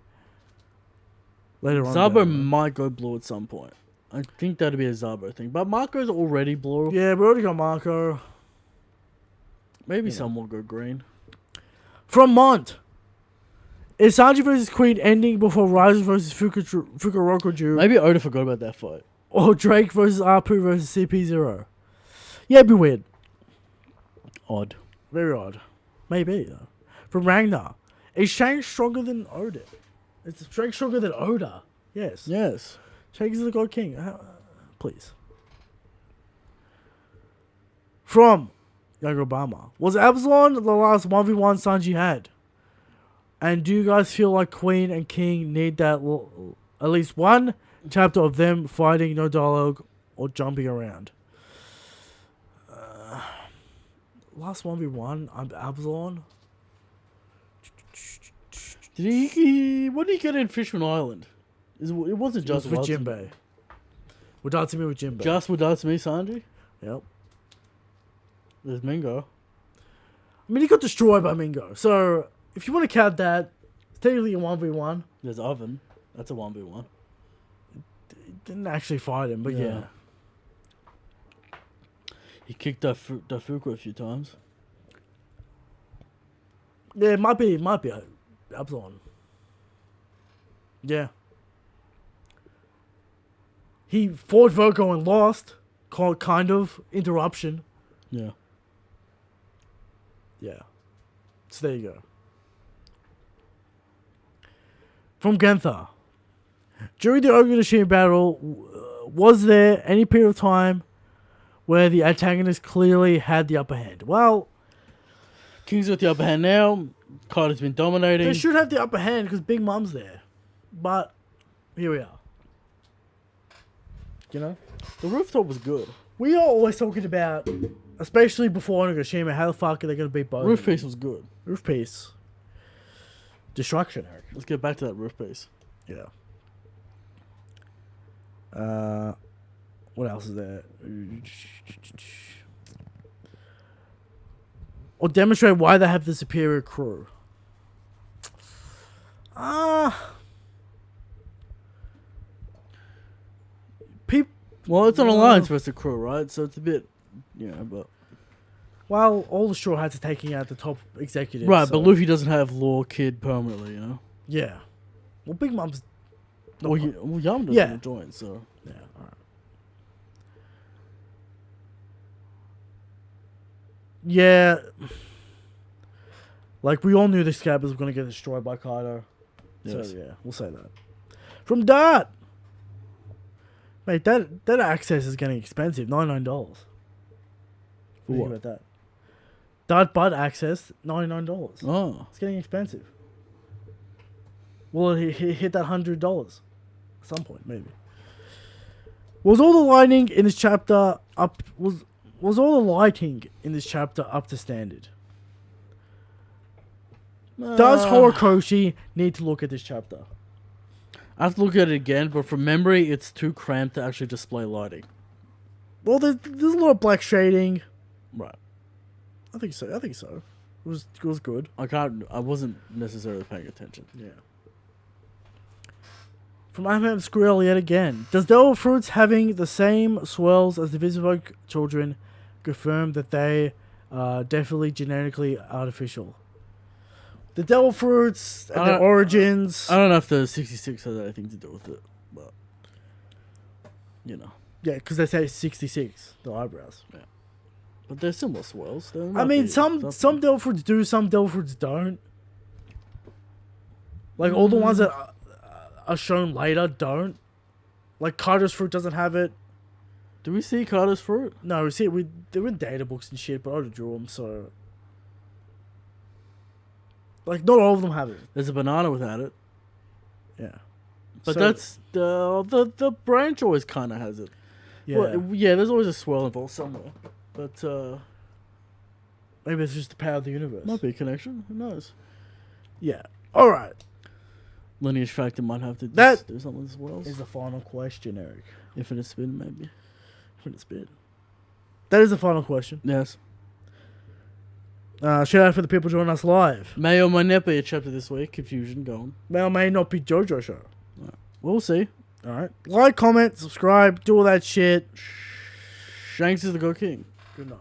later on. Zabo might go blue at some point. I think that'd be a Zabo thing. But Marco's already blue. Yeah, we already got Marco. Maybe some will go green. From Mont. Is Sanji versus Queen ending before Rise versus Fukurokuju? Maybe Oda forgot about that fight. Or Drake versus Apu versus CP0? Yeah, it'd be weird. Odd. Very odd. Maybe, though. From Ragnar. Is Shanks stronger than Oda? Is Shanks stronger than Oda? Yes. Yes. Shanks is the God King. Please. From Younger Obama. Was Absalom the last 1v1 Sanji had? And do you guys feel like Queen and King need that at least one chapter of them fighting, no dialogue, or jumping around? Last 1v1, I'm Absalom. Did he? What did he get in Fishman Island? It wasn't just with Jinbei. Wadatsumi with Jinbei. Just Wadatsumi Sanji. Yep. There's Mingo. I mean, he got destroyed by Mingo. So, if you want to count that, it's technically a 1v1. There's Oven. That's a 1v1. He didn't actually fight him, but yeah. He kicked Dafuku a few times. Yeah, it might be Absalom. Yeah. He fought Virgo and lost. Kind of. Interruption. Yeah. Yeah. So there you go. From Gentha. During the Ogurashima battle, was there any period of time where the antagonist clearly had the upper hand? Well, King's got the upper hand now. Carter's been dominating. they should have the upper hand because Big Mom's there. But here we are. You know? The rooftop was good. We are always talking about, especially before Onigashima, how the fuck are they going to beat both? Roof piece was good. Roof piece. Destruction, Eric. Let's get back to that roof piece. Yeah. What else is there? Or demonstrate why they have the superior crew. Well, it's an alliance versus a crew, right? So it's a bit, but... Well, all the Straw Hats are taking out the top executives. Right, so. but Luffy doesn't have Law Kid permanently, Yeah. Well, Big Mom's... Well, Yama doesn't join, so... Yeah, alright. Yeah. Like, we all knew the Scabbers were going to get destroyed by Kaido. Yes. So, yeah, we'll say that. From Dart! Mate, that access is getting expensive. $99. For Think what? about that. Dart Bud access, $99. Oh. It's getting expensive. Will it hit that $100 at some point, maybe? Was all the lighting in this chapter up? Was all the lighting in this chapter up to standard? Does Horikoshi need to look at this chapter? I have to look at it again, but from memory, it's too cramped to actually display lighting. Well, there's a lot of black shading. Right. I think so. It was good. I wasn't necessarily paying attention. Yeah. From Ahmed Skrill yet again. Does Devil Fruits having the same swirls as the Visible children confirm that they are definitely genetically artificial? The Devil Fruits and their origins. I don't know if the 66 has anything to do with it, but Yeah, because they say 66, the eyebrows. Yeah. But they're similar swirls. I mean, some Devil Fruits do, some Devil Fruits don't. Like, all the ones that are shown later don't. Like, Kaido's fruit doesn't have it. Do we see Carter's fruit? No, we see it. They were in data books and shit, but I would draw them, so... Like, not all of them have it. There's a banana without it. Yeah. But So- that's... The branch always kind of has it. Yeah. Well, yeah, there's always a swirl involved somewhere. But, Maybe it's just the power of the universe. might be a connection. Who knows? Yeah. Alright. Lineage Factor might have to That do something as well. is the final question, Eric. Infinite Spin, maybe. Infinite Spin. That is the final question. Yes. Shout out for the people joining us live. May or may not be a chapter this week. Confusion going. May or may not be Jojo show. We'll see. Alright. Like, comment, subscribe, do all that shit. Shanks is the Go King. Good night.